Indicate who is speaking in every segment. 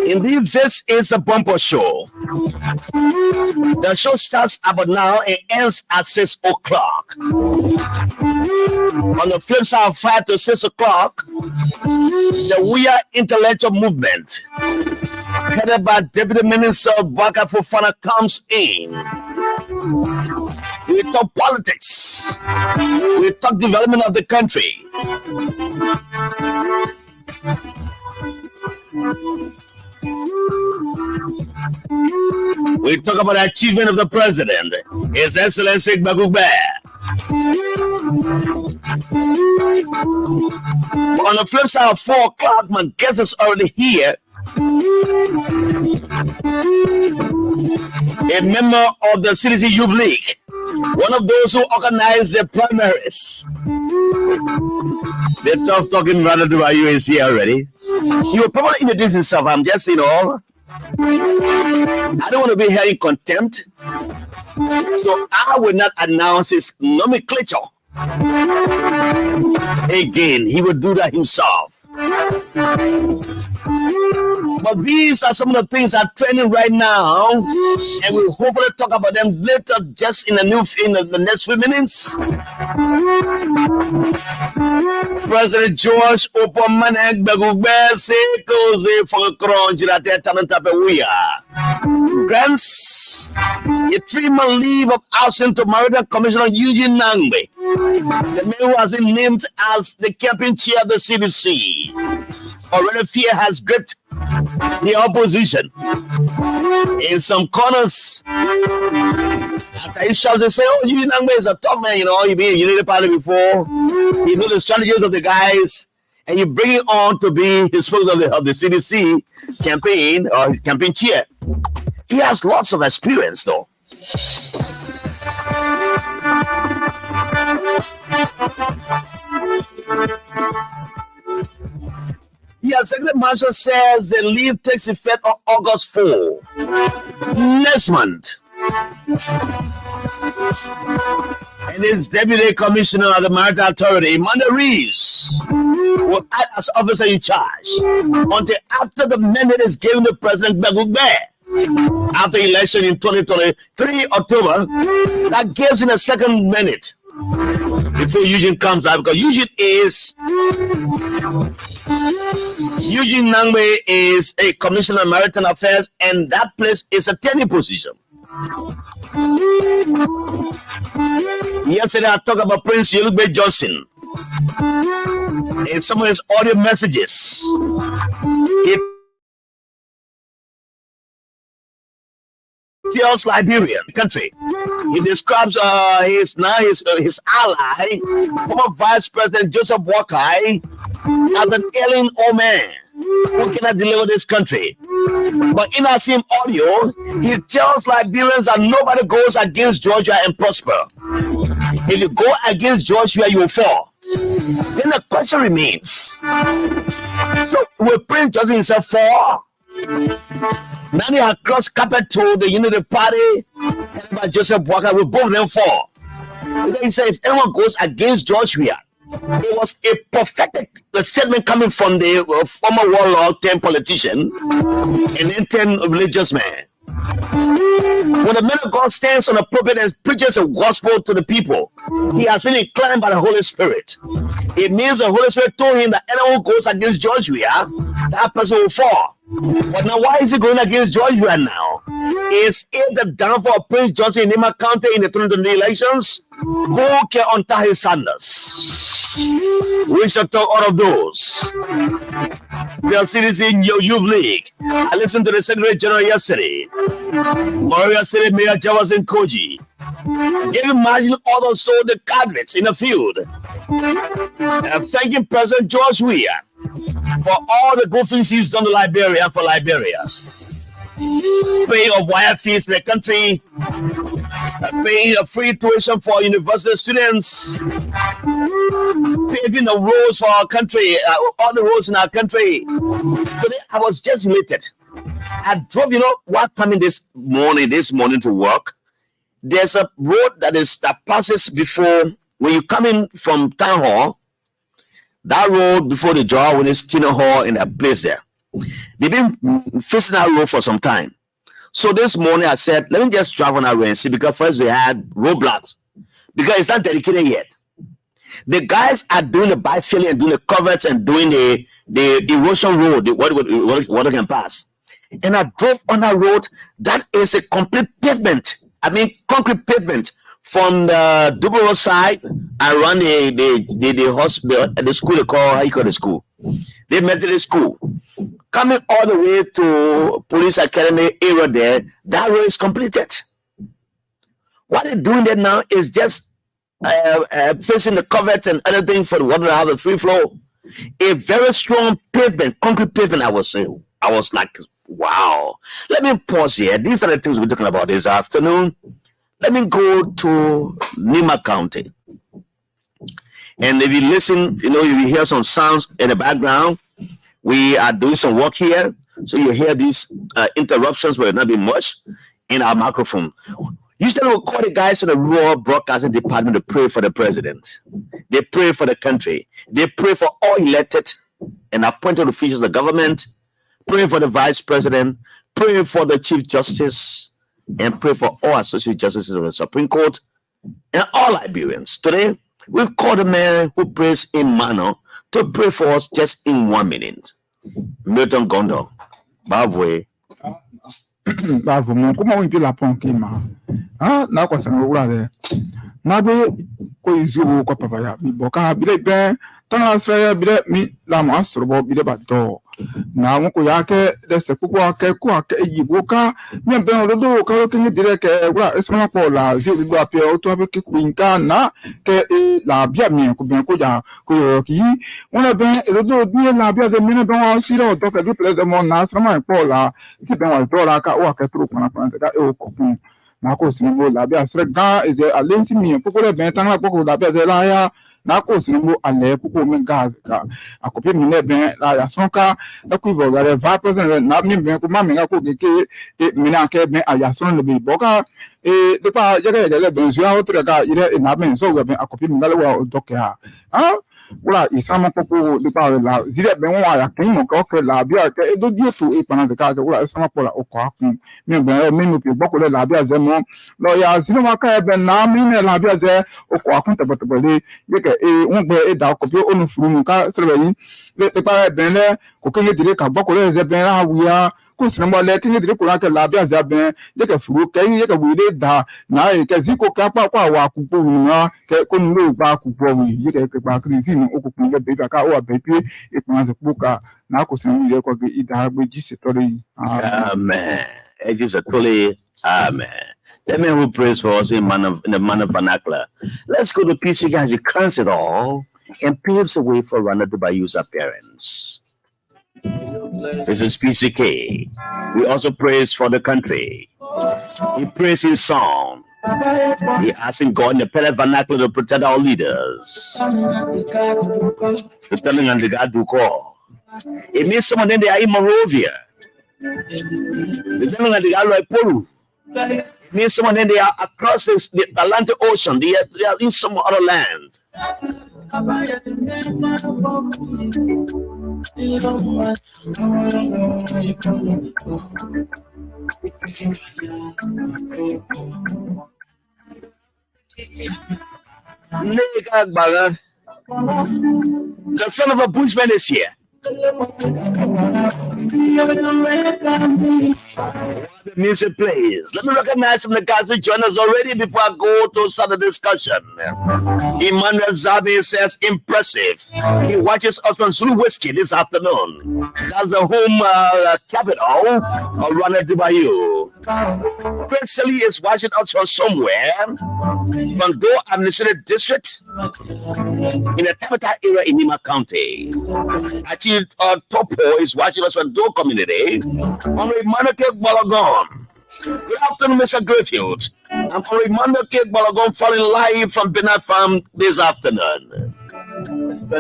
Speaker 1: Indeed, this is a bumper show. The show starts about now and ends at 6 o'clock. On the flip side, 5 to 6 o'clock, the We Are Intellectual Movement, headed by Deputy Minister Baka Fofana, comes in. We talk politics. We talk development of the country. We talk about the achievement of the president, His Excellency Bagugbe. On the flip side, 4 o'clock, my guest is already here. A member of the Citizen Youth League, one of those who organized the primaries. The tough talking brother to you is here already. He will probably introduce himself. I'm just, I don't want to be here in contempt. So I will not announce his nomenclature. Again, he will do that himself. But these are some of the things that are trending right now, and we'll hopefully talk about them later, just in the next few minutes. President George Opomanek Bagugbe Sekoze for Kronjirate Tanantapewia grants a 3-month leave of absence to Maritime Commissioner Eugene Nangbe, the man who has been named as the campaign chair of the CDC. Already fear has gripped the opposition in some corners. After he shouts and say, "Oh, Eugene Nangbe is a top man, you've been in Unity Party before. You know the strategies of the guys, and you bring it on to be the spokesman of the CDC campaign or campaign chair." He has lots of experience, though. The Executive Marshal says the leave takes effect on August 4, next month. And his Deputy Commissioner of the Maritime Authority, Amanda Reeves, will act as officer in charge until after the mandate is given to President Bagugbe. After election in 2023 October, that gives him a second mandate before Eugene comes back, because Eugene Nangbe is a commissioner of maritime affairs, and that place is a tenure position. Yesterday I talked about Prince Yelugbe Johnson in some of his audio messages. He tells Liberia, country. He describes his ally, former Vice President Joseph Boakai, as an ailing old man who cannot deliver this country. But in our same audio, he tells Liberians that nobody goes against Georgia and prosper. If you go against Georgia, you will fall. Then the question remains, so will Prince Johnson himself fall? Now they have crossed carpet to the Unity Party, by Joseph Boakai, will both of them fall. And then he said, if anyone goes against Georgia, it was a prophetic statement coming from the former warlord, 10 politician, and then 10 religious men. When the man of God stands on the pulpit and preaches the gospel to the people, he has been inclined by the Holy Spirit. It means the Holy Spirit told him that anyone who goes against Georgia, that person will fall. But now, why is he going against Georgia now? Is it the downfall of Prince Johnson in Nima County in the 2020 elections? Who can untie his Sanders? We shall talk all of those. The Citizen Youth League. I listened to the Secretary General yesterday. Maria City Mayor Jefferson Koji. Can you imagine all those the cadres in the field? Thanking President George Weah for all the good things he's done to Liberia for Liberians. Paying of wire fees in the country, paying a free tuition for university students, paving the roads for our country, all the roads in our country. Today I was just elated. I drove, what coming this morning to work. There's a road that passes before when you come in from town hall. That road before the jaw when it's Kino Hall in that place there. They've been facing that road for some time. So this morning I said, let me just drive on that road and see, because first they had roadblocks because it's not dedicated yet. The guys are doing the bifilling and doing the coverts and doing the erosion road, what water can pass. And I drove on that road. That is a complete pavement. I mean, concrete pavement from the Duboro side around the hospital, the school they call, how you call the school? The Methodist school. Coming all the way to Police Academy area there, that road is completed. What they're doing there now is just facing the coverts and other things for the water to have the free flow. A very strong pavement, concrete pavement, I would say. I was like, wow. Let me pause here. These are the things we're talking about this afternoon. Let me go to Nima County. And if you listen, you will hear some sounds in the background. We are doing some work here, so you hear these interruptions, but not be much in our microphone. Usually we'll call the guys from the rural broadcasting department to pray for the president. They pray for the country. They pray for all elected and appointed officials of the government, pray for the vice president, pray for the chief justice, and pray for all associate justices of the Supreme Court and all Liberians. Today, we've called a man who prays in manner to pray for us just in 1 minute. Milton Gondo. Bavwe.
Speaker 2: Bavu mo kuma wimpi la ponki ma. Na kwa sana wura de. Na be ko izu ko papa ya mi boka bile ben tan asra bile mi la mo asro bo bile ba do. Na won ko ya ke de se pupo ke ko ke yibo ka mi ben do ka ro ke ni dire ke wura esma po la ji do apia o to be ke kwinka na ke la bia mi ko ben ko ja ko ro ki won ben do bi la bia ze mi ne ben o si ro to ke bi ple de mo na asra ma po la ti ben wa do la ka o ke tru ko na ka e o ko na ko si mo la bia asra ga is a lensi mi po ko le ben tan la po ko la bia ze la ya na ko si mo ale pupo me ga ka akope mi le ben la ya sonka e ku vo ga va president na mi ben ko ma mi ga ko ke mi na ke ben aya son le bi boka de pa ya ga le ben zo a otre ga ire na ben so ga ben akope mi ga le wa do ke ha wala isama popo de pa la dire ben wa ya kin mo ko ke la bia ke do die tu e pana de ka ke wala isama pola o ko akun mi ben mi pe boko le la bia ze mo lo ya zino wa ka ben na mi ne la bia ze o ko akun te boto le ye ke won gbe e da ko bi onu furu ka sebe yin le pa ben le ko ke le dire ka boko le ze ben la wiya ko sinmo le ke le dire ko la ke la bia ze ben ye ke furu ke ye ke wi le da na e ke ziko ka pa kwa wa ku po na ke ko nu ba ku po wi ye ke pa krizi o ko kun le be ka o be pe e pan se puka na ko sin ile ko ge ida gbe ji se tori.
Speaker 1: Amen. It is a totally amen. The man who prays for us in the manner vernacular. Let's go to PCK as he crowns it all and paves the way for Rana Dubayu's appearance. This is PCK. We also praise for the country. He prays in song. He asking God in the pellet vernacular to protect our leaders. He's telling them the God to call. It means someone in there in Morovia. He's telling them the God like Polu. It means someone in there across the Atlantic Ocean. They are in some other land. The son of a bushman is here. The music plays. Let me recognize some of the guys who join us already before I go to start the discussion. Emmanuel Zabi says, impressive. He watches us from Zulu Whiskey this afternoon. That's the home capital of Rana Dubayu. Prince Sally is watching us from somewhere, from Do Administrative District in the capital area in Nima County. Actually, Topo is watching us from Do Community. Honorable Manake Balagon. Good afternoon, Mr. Grayfield. I'm Honorable Manake Balagon, falling live from Bernard Farm this afternoon.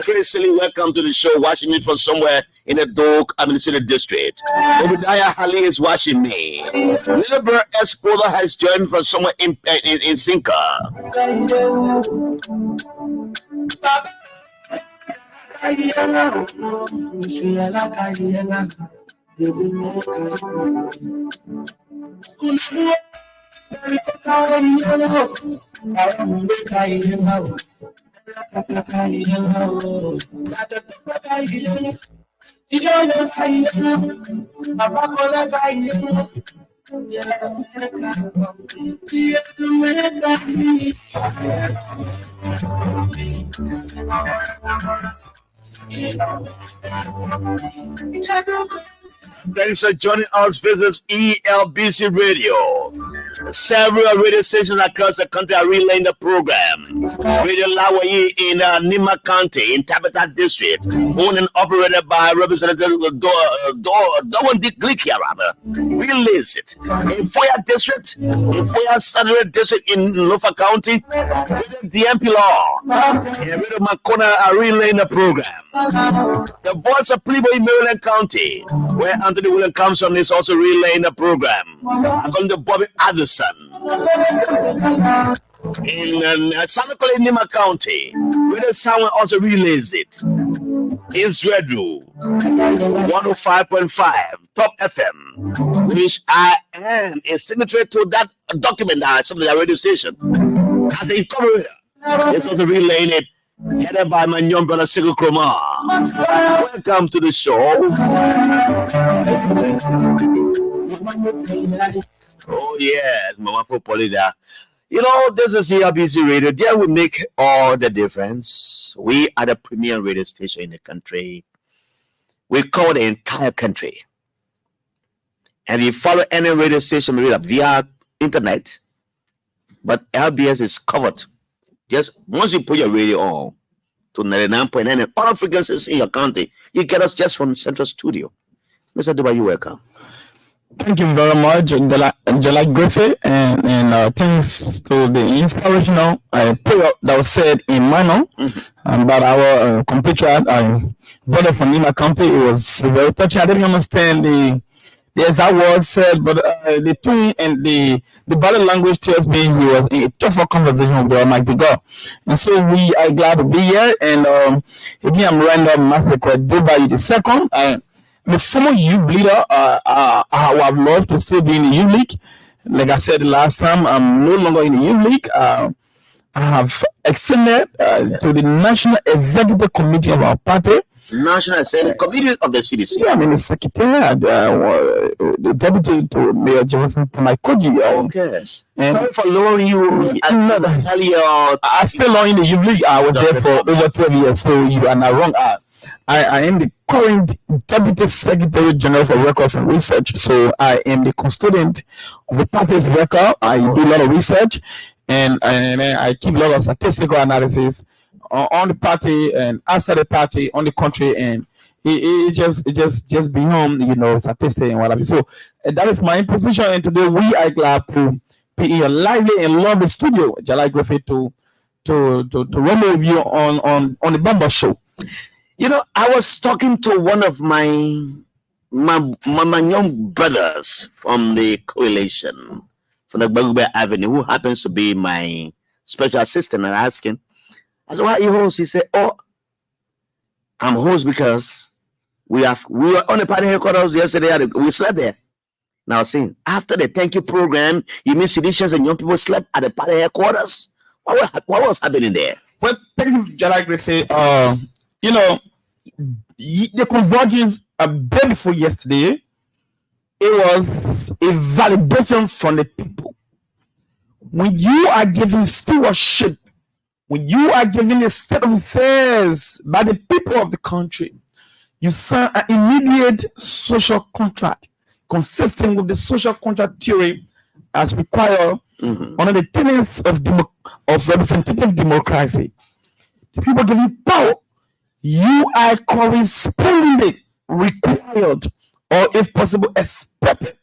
Speaker 1: Prince Sally, welcome to the show, watching me from somewhere in the Doak Administrative District. Obadiah Hali is watching me. Little Bird Escola has joined from somewhere in Sinka. Thanks for joining us. Visit ELBC Radio. Several radio stations across the country are relaying the program. Radio Lawayi in Nima County, in Tabata District, owned and operated by Representative Dowan Dick Glick, rather, relays it. In Foya District, in Foya Southern District in Lofa County, the MP Law, and Radio Makona are relaying the program. The voice of Playboy in Maryland County, where Anthony William comes from, is also relaying the program. According to Bobby Addison in Sanakole Nima County, where the sound also relays it. In Zredru 105.5 Top FM, which I am a signatory to that document that I submitted at the radio station. As a cover, it's also relaying it. Headed by my young brother Sigil Kromar. Welcome to the show. Oh yes, Mama for Polida. You know, this is CRBC Radio. There we make all the difference. We are the premier radio station in the country. We cover the entire country. And you follow any radio station via internet, but LBS is covered. Just once you put your radio on to 99.9 and all frequencies in your county, you get us just from Central Studio. Mr. Duba, you welcome.
Speaker 3: Thank you very much, Jallah Grayfield, and thanks to the inspirational prayer that was said in Mano about our compatriot, brother from Nima County. It was very touching. I didn't understand the exact words said, but the tune and the body language tells me he was in a tougher conversation with the Almighty God. And so we are glad to be here. And again, I'm Randall Master Dubai the second. The former youth leader, I would have loved to still be in the youth league. Like I said last time, I'm no longer in the youth league. I have extended to the National Executive Committee of our party.
Speaker 1: National Executive Committee of the CDC.
Speaker 3: Yeah, I mean the secretary, the deputy to Mayor Jefferson Tamaikoji.
Speaker 1: Okay. And sorry for lowering you.
Speaker 3: I still on in the youth league. I was there for over 12 years, so you are not wrong. I am the current Deputy Secretary General for Records and Research. So I am the custodian of the party's record. I do a lot of research and I keep a lot of statistical analysis on the party and outside the party, on the country, and it just beyond statistics and whatever. So that is my position. And today we are glad to be in a lively and lovely studio, Jallah Grayfield, to run with you on the Bamba show.
Speaker 1: You know, I was talking to one of my young brothers from the coalition, from the Bagube Avenue, who happens to be my special assistant, and asking, I said, why are you host? He said, oh, I'm host because we were on the party headquarters yesterday. We slept there. Now, see, after the thank you program, you mean seditious and young people slept at the party headquarters? What was happening there?
Speaker 3: Well, thank you, Jallah Grayfield. The convergence a day before yesterday, it was a validation from the people. When you are giving stewardship, when you are giving a state of affairs by the people of the country, you sign an immediate social contract consistent with the social contract theory as required under the tenets of representative democracy. The people give you power. You are correspondingly required, or if possible, expected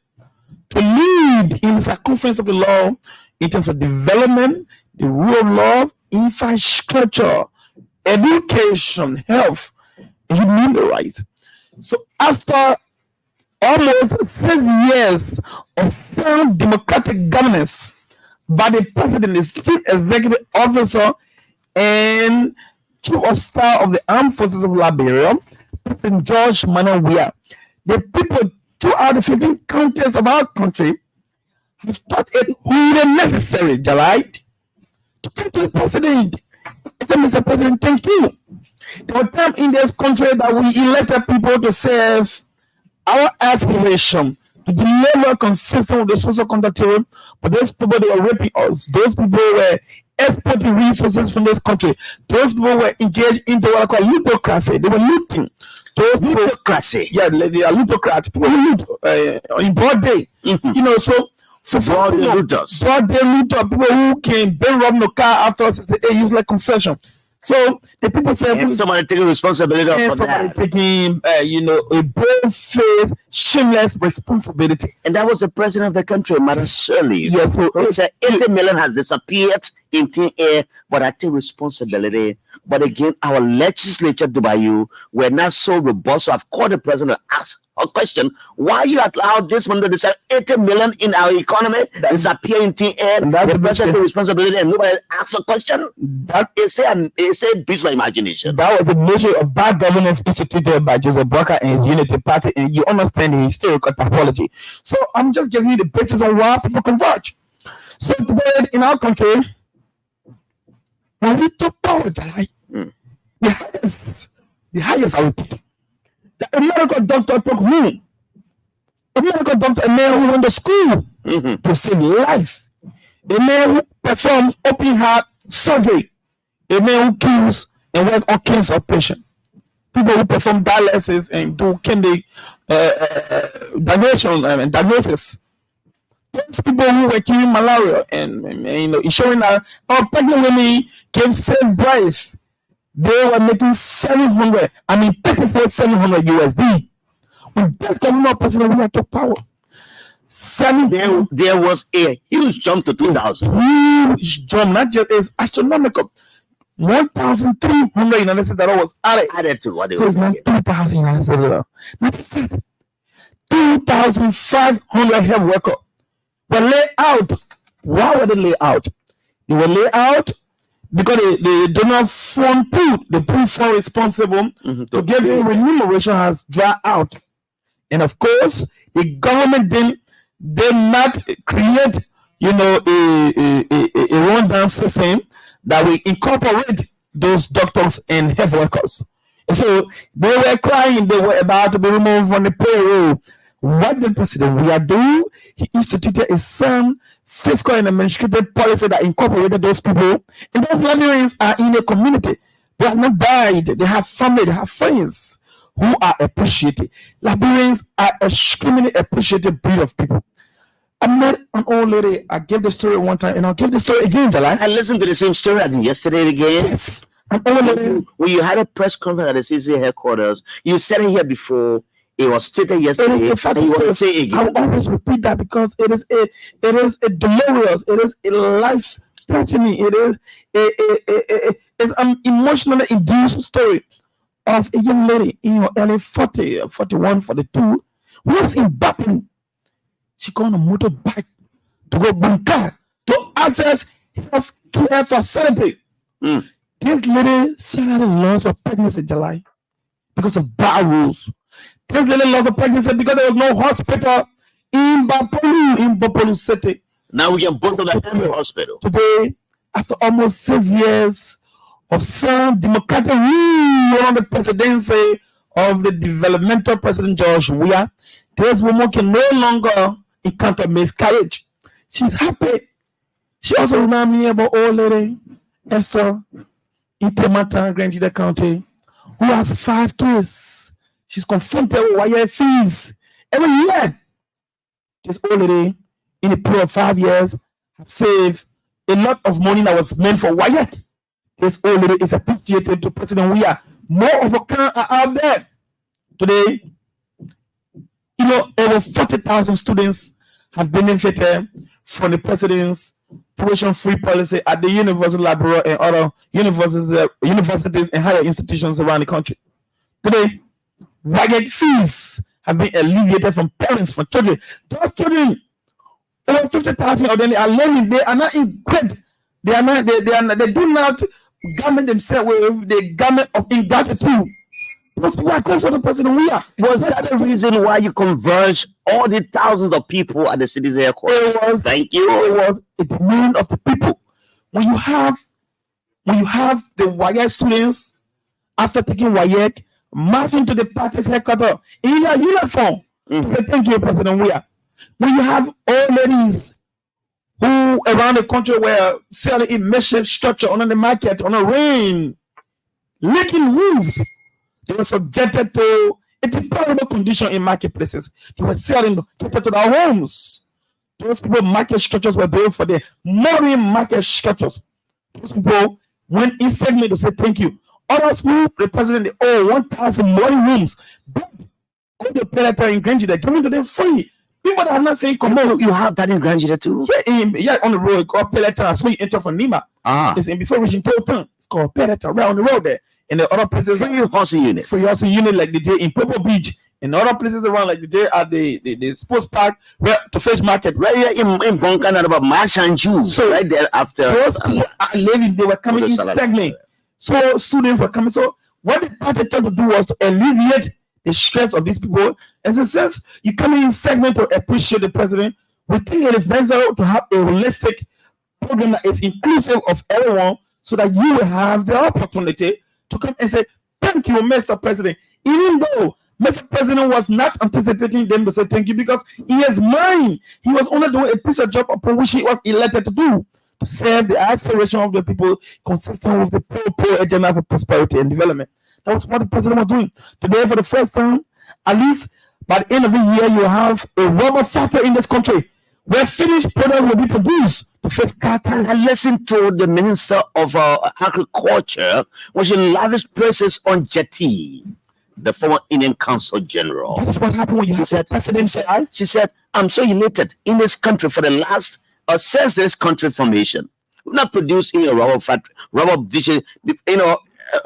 Speaker 3: to lead in the circumference of the law in terms of development, the rule of law, infrastructure, education, health, and human rights. So after almost 6 years of sound democratic governance by the president, the chief executive officer, and chief of staff of the armed forces of Liberia, President George Manuel Weah, the people 2 out of 15 counties of our country have thought it really necessary, Jallah, to come to the president. I said, Mr. President, thank you. There were times in this country that we elected people to serve our aspiration to deliver consistent with the social conduct theory, but those people, they were raping us. Those people were exporting resources from this country. Those people were engaged into what I call plutocracy. They were looting. Those
Speaker 1: Plutocracy.
Speaker 3: People, yeah, they are plutocrats. People who loot in broad day. You know, so for
Speaker 1: Broad day looters.
Speaker 3: broad day looter, people who can then rob no car after 68 use like concession. So the people say,
Speaker 1: And somebody taking responsibility for that.
Speaker 3: taking, a bold-faced, shameless responsibility.
Speaker 1: And that was the president of the country, Madam Shirley.
Speaker 3: Yes, so,
Speaker 1: Who said 80 million has disappeared in thin air, but I take responsibility. But again, our legislature, Dubai, were not so robust. So I've called the president to ask a question: why you allowed this money to disappear 80 million in our economy disappear in thin air?
Speaker 3: And that's
Speaker 1: the president take responsibility, and nobody asks a question.
Speaker 3: that
Speaker 1: It's a beats my imagination.
Speaker 3: that was the measure of bad governance instituted by Joseph Walker and his Unity Party, and you understand the historical typology. So I'm just giving you the basis on why people converge. So today in our country, when we talk power, Jallah, the highest I repeat, the American doctor took who? American doctor, a man who went to school to save life, a man who performs open heart surgery, a man who kills and work on cancer patients, people who perform dialysis and do kidney diagnosis. Those people who were killing malaria and ensuring that our pregnant women gave safe birth, they were making 700 USD. When that government president we had to power,
Speaker 1: There was a huge jump to 2,000.
Speaker 3: huge jump, not just is astronomical. 1,300 United States dollar was
Speaker 1: Added to what they
Speaker 3: so
Speaker 1: were
Speaker 3: it's not
Speaker 1: getting.
Speaker 3: 2,000 United States dollar. Not just that, 2,500 health workers were laid out. Why were they laid out? They were laid out because the donor fund pool, the pool fund responsible to give them remuneration has dried out. And of course, the government did not create, a rundown system that will incorporate those doctors and health workers. And so they were crying, they were about to be removed from the payroll. What did President we are doing? He instituted a sound fiscal and administrative policy that incorporated those people. And those Liberians are in a community. They have not died. They have family. They have friends who are appreciated. Liberians are extremely appreciated breed of people. I met an old lady. I gave the story one time, and I'll give the story again, Jallah.
Speaker 1: I listened to the same story as yesterday again.
Speaker 3: Yes, an old lady.
Speaker 1: When you had a press conference at the CC headquarters, you said it here before. It was stated yesterday,
Speaker 3: It is a
Speaker 1: and you want to say it
Speaker 3: I
Speaker 1: again.
Speaker 3: will always repeat that because it is a delirious, it is a life threatening, it is it's an emotionally induced story of a young lady in your early 40, 41, 42, who was in Bapping. She got on a motorbike to go Banka to access health care facility. This lady suddenly lost her pregnancy in July because of bad rules. This lady lost her pregnancy because there was no hospital in Bapolu City.
Speaker 1: Now we can both of the Emmy Hospital.
Speaker 3: Today, after almost 6 years of some democratic rule on the presidency of the developmental president George Weah, this woman can no longer encounter miscarriage. She's happy. She also reminds me about old lady Esther in Temata, Grand Jida County, who has 5 kids. She's confronted with wire fees every year. This old lady, in a period of 5 years, have saved a lot of money that was meant for wire. This old lady is appreciated to President Weah. More of a kind are out there. Today, over 40,000 students have benefited from the president's tuition-free policy at the University Library and other universities and higher institutions around the country. Today, WAGEC fees have been alleviated from parents, from children. Those children, over 50,000 of them are learning. They are not in grade. They do not garment themselves with the garment of ingratitude. Those people are close to the president. We are.
Speaker 1: Was that the reason why you converged all the thousands of people at the city's airport?
Speaker 3: It was.
Speaker 1: Thank you.
Speaker 3: It was a demand of the people. When you have the WAEC students after taking WAEC marching to the party's headquarters in their uniform to say thank you, President Weah. When you have old ladies who around the country were selling in makeshift structure on the market on the rain, leaking roofs, they were subjected to a deplorable condition in marketplaces. They were selling catered to their homes. Those people market structures were built for the modern market structures. Those people went in segment to say thank you. Others who represented the 1,000 modern rooms, but all the pellets in Grange, they're giving to them free. People that are not saying, come on.
Speaker 1: You have that in Grange too?
Speaker 3: Yeah, on the road, called Pelletin. So you enter from Nima. It's in before reaching Toton. It's called Pelletin, right on the road there. In the other places,
Speaker 1: free housing unit.
Speaker 3: Free housing unit like they did in Purple Beach. In other places around, like they did at the sports park, where to Fish Market.
Speaker 1: Right here in Bonkan, about Marsh and Jews. So right there after.
Speaker 3: Those people are living, they were coming in stagnant. So students were coming. So what the party tried to do was to alleviate the stress of these people. And since you come in segment to appreciate the president, we think it is necessary to have a holistic program that is inclusive of everyone so that you will have the opportunity to come and say, thank you, Mr. President. Even though Mr. President was not anticipating them to say thank you because he is mine. He was only doing a piece of job upon which he was elected to do, to serve the aspiration of the people consistent with the pro agenda for prosperity and development. That was what the president was doing. Today, for the first time, at least by the end of the year, you have a rubber factory in this country where finished products will be produced to face cartel.
Speaker 1: I listened to the Minister of Agriculture, when she lavished praises on Jetty, the former Indian Consul General.
Speaker 3: That's what happened when you have president.
Speaker 1: She said, I'm so elated in this country for the last, since this country formation. We've not produced in a rubber factory, rubber vision,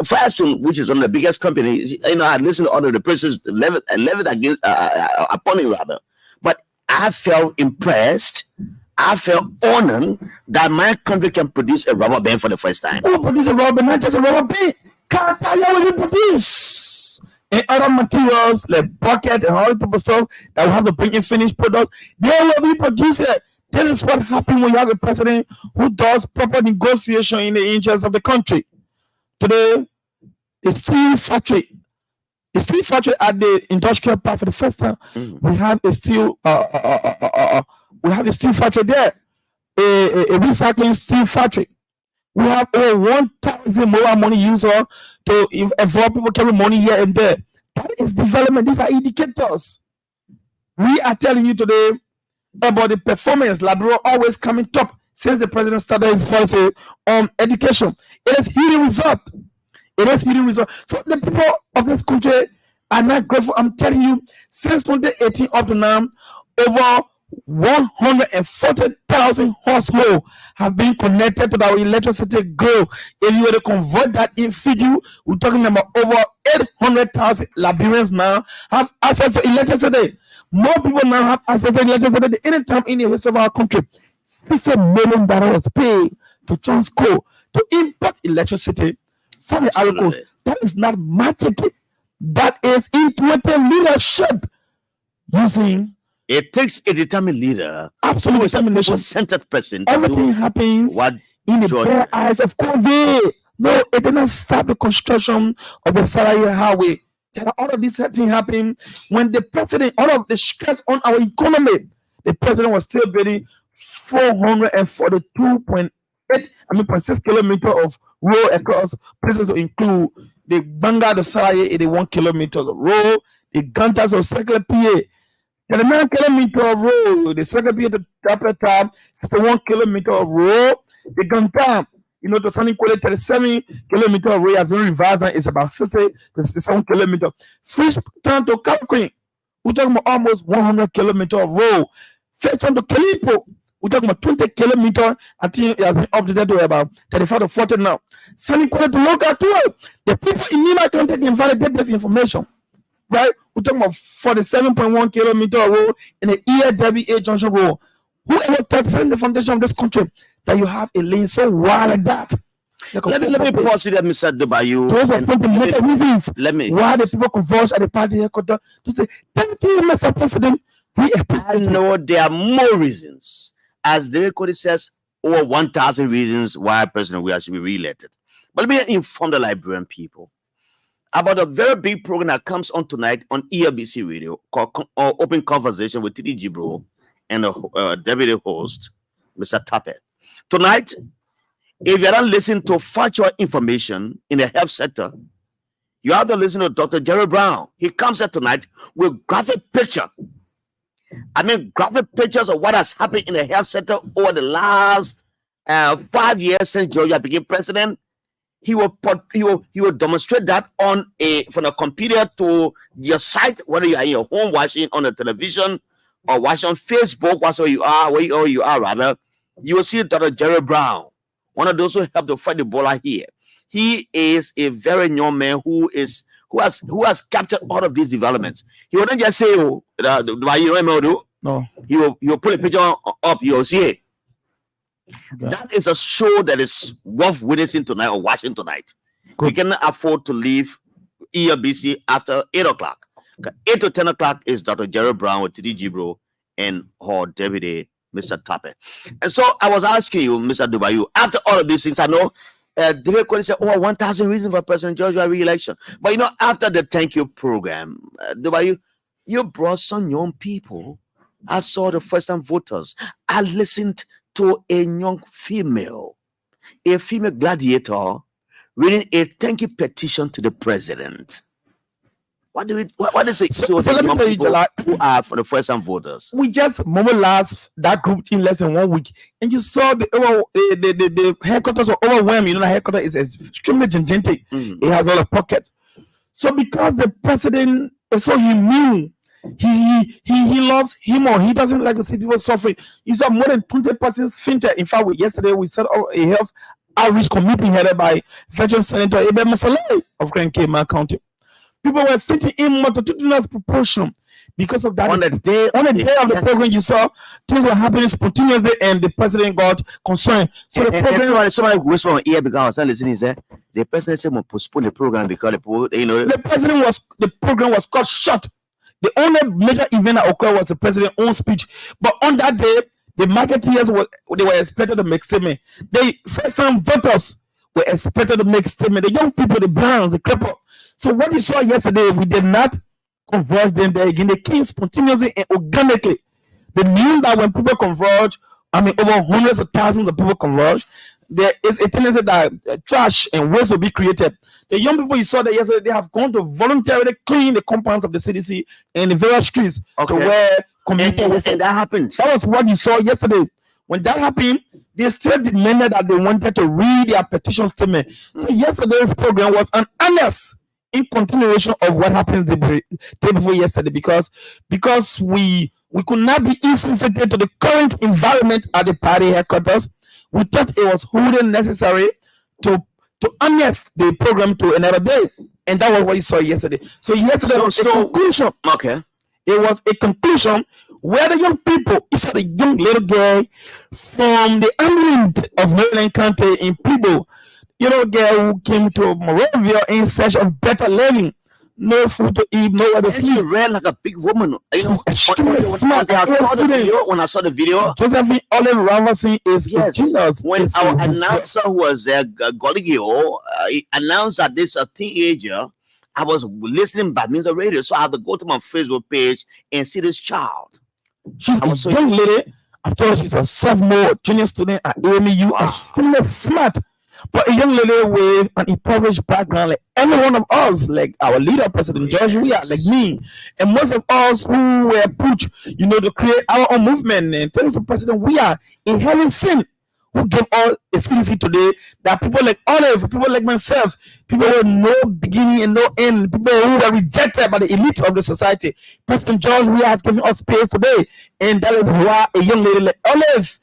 Speaker 1: Fashion, which is one of the biggest companies, I listened to all of the praises leveled against upon it rather. But I felt impressed. I felt honored that my country can produce a rubber band for the first time.
Speaker 3: Oh, produce a rubber band, not just a rubber band. Cartalia will be produced. And other materials like bucket and all type of stuff that will have to bring in finished products, they will be produced. This is what happens when you have a president who does proper negotiation in the interest of the country. Today, the steel factory at the industrial park for the first time. We have a steel factory there, a recycling steel factory. We have over 1,000 mobile money users to involve people carry money here and there. That is development. These are indicators. We are telling you today about the performance. Labrador always coming top since the president started his policy on education. It is yielding result. So the people of this country are not grateful. I'm telling you, since 2018 up to now, over 140,000 households have been connected to our electricity grid. If you were to convert that in figure, we're talking about over 800,000 Liberians now have access to electricity. More people now have access to electricity than any time in the history of our country. $60 million paid to Transco to import electricity from the Arcos. That is not magic. That is intuitive leadership. Using
Speaker 1: it takes a determined leader,
Speaker 3: absolute determination,
Speaker 1: centered person.
Speaker 3: Everything happens in the bare eyes of COVID. No, it did not stop the construction of the Salary Highway. All of this thing happened when the president, all of the stress on our economy, the president was still building 442.6 kilometers of road across places to include the Banga of Salary, 81 kilometers of road, the Gantas of Circular PA, 39 kilometers of road, the Circular PA to Tapeta, 61 kilometers of road, the Ganta, to Sunny Quality, 37 kilometers of road has been revised and it's about 60 to 67 kilometers. Fish Town to Calquin, we're talking about almost 100 kilometers of road. Fish Town to Kalipo, we're talking about 20 kilometers. I think it has been updated to about 35 to 40 now. Sunny Quality to local tour. The people in Nima can take and validate this information. Right? We're talking about 47.1 kilometers of road in the EAWA Junction Road. Whoever thought setting the foundation of this country that you have a lane so wide like that?
Speaker 1: Let me pause it, Mr. Dubayu.
Speaker 3: Those were fundamental reasons
Speaker 1: Let me.
Speaker 3: why the people converged at the party headquarters to say, thank you, Mr. President.
Speaker 1: I know there are more reasons. As David Cody says, over 1,000 reasons why President Weah should be re-elected. But let me inform the Liberian people about a very big program that comes on tonight on ELBC Radio called Open Conversation with TD Gibro and the deputy host, Mr. Tape. Tonight, if you're not listening to factual information in the health sector, you have to listen to Dr. Jerry Brown. He comes here tonight with graphic pictures of what has happened in the health sector over the last 5 years since Georgia became president. He will demonstrate that on from a computer to your site, whether you are in your home watching on the television or watching on Facebook, wherever you are rather. You will see Dr. Jerry Brown, one of those who helped to fight Ebola here. He is a very young man who has captured all of these developments. He wouldn't just say, "Oh,
Speaker 3: no."
Speaker 1: He will put a picture up. You'll see it. Okay. That is a show that is worth witnessing tonight or watching tonight. Good. We cannot afford to leave ELBC after 8 o'clock. 8 to 10 o'clock is Dr. Jerry Brown with TD Gibro and her deputy, Mr. Tape. And so I was asking you, Mr. Dubayu, after all of these things, I know David Cody said, 1,000 reasons for President Georgia re-election. But after the thank you program, Dubayu, you brought some young people. I saw the first-time voters. I listened to a young female gladiator reading a thank you petition to the president. What is it?
Speaker 3: So let me tell you, Jallah,
Speaker 1: who are for the first-time voters?
Speaker 3: We just mobilized that group in less than 1 week, and you saw the headquarters were overwhelmed. The headquarters is extremely gigantic. It has a lot of pockets. So because the president is so immune, he loves humor. He doesn't like to see people suffering. He saw more than 20 persons fainted. In fact, yesterday we set up a health outreach committee headed by veteran Senator Ibe Masalai of Grand Cayman County. People were fitting in multitudinous proportion because of that.
Speaker 1: On the day
Speaker 3: of the program, you saw things were happening spontaneously, and the president got concerned. So the program,
Speaker 1: somebody whispered on ear because I was listening. He said the president said, "We'll postpone the program because the
Speaker 3: program was cut short." The only major event that occurred was the president's own speech. But on that day, the marketeers were expected to make statement. The first-time voters were expected to make statement. The young people, the browns, the crippled. So what you saw yesterday, we did not converge them there again. They came spontaneously and organically. They knew that when people converge, over hundreds of thousands of people converge, there is a tendency that trash and waste will be created. The young people you saw there yesterday, they have gone to voluntarily clean the compounds of the CDC and the various streets to where community
Speaker 1: and that happened.
Speaker 3: That was what you saw yesterday. When that happened, they still demanded that they wanted to read their petition statement. So yesterday's program was an honest in continuation of what happened the day before yesterday, because we could not be insensitive to the current environment at the party headquarters. We thought it was wholly necessary to honest the program to another day, and that was what you saw yesterday. So yesterday was a conclusion.
Speaker 1: Okay,
Speaker 3: it was a conclusion where the young people, you saw the young little girl from the island of Maryland County in Peebo, girl who came to Moravia in search of better living. No food to eat, nowhere to sleep.
Speaker 1: She ran like a big woman.
Speaker 3: Extremely smart.
Speaker 1: When I saw the video,
Speaker 3: Josephine Olive Robertson is genius.
Speaker 1: When our announcer was Goligio, he announced that this a teenager. I was listening by means of radio, so I had to go to my Facebook page and see this child.
Speaker 3: She's a young lady. I told she's a sophomore junior student at AMU. Extremely smart. But a young lady with an impoverished background, like every one of us, like our leader, President George Weah, like me, and most of us who were pushed, to create our own movement. And thanks to President Weah, in having sin, who gave all a CDC today, that people like Olive, people like myself, people with no beginning and no end, people who were rejected by the elite of the society. President George Weah has given us space today, and that is why a young lady like Olive,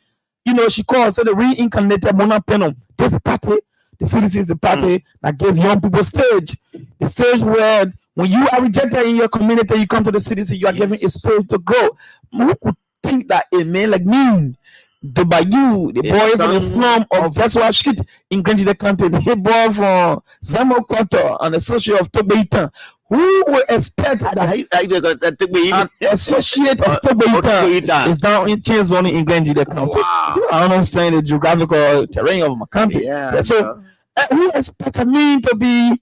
Speaker 3: she calls it the reincarnated Mona Penum. This party, the CDC is a party that gives young people stage. The stage where when you are rejected in your community, you come to the CDC, you are given a space to grow. Who could think that a man like me Dubayu, the boy from the slum of Joshua Street in Grenada County, the boy from Samuel Koto, an associate of Tobeita, who will expect that an associate of Tobeita is down in Chazoni in Grenada County.
Speaker 1: Wow.
Speaker 3: I understand the geographical terrain of my county. So, who expect me to be,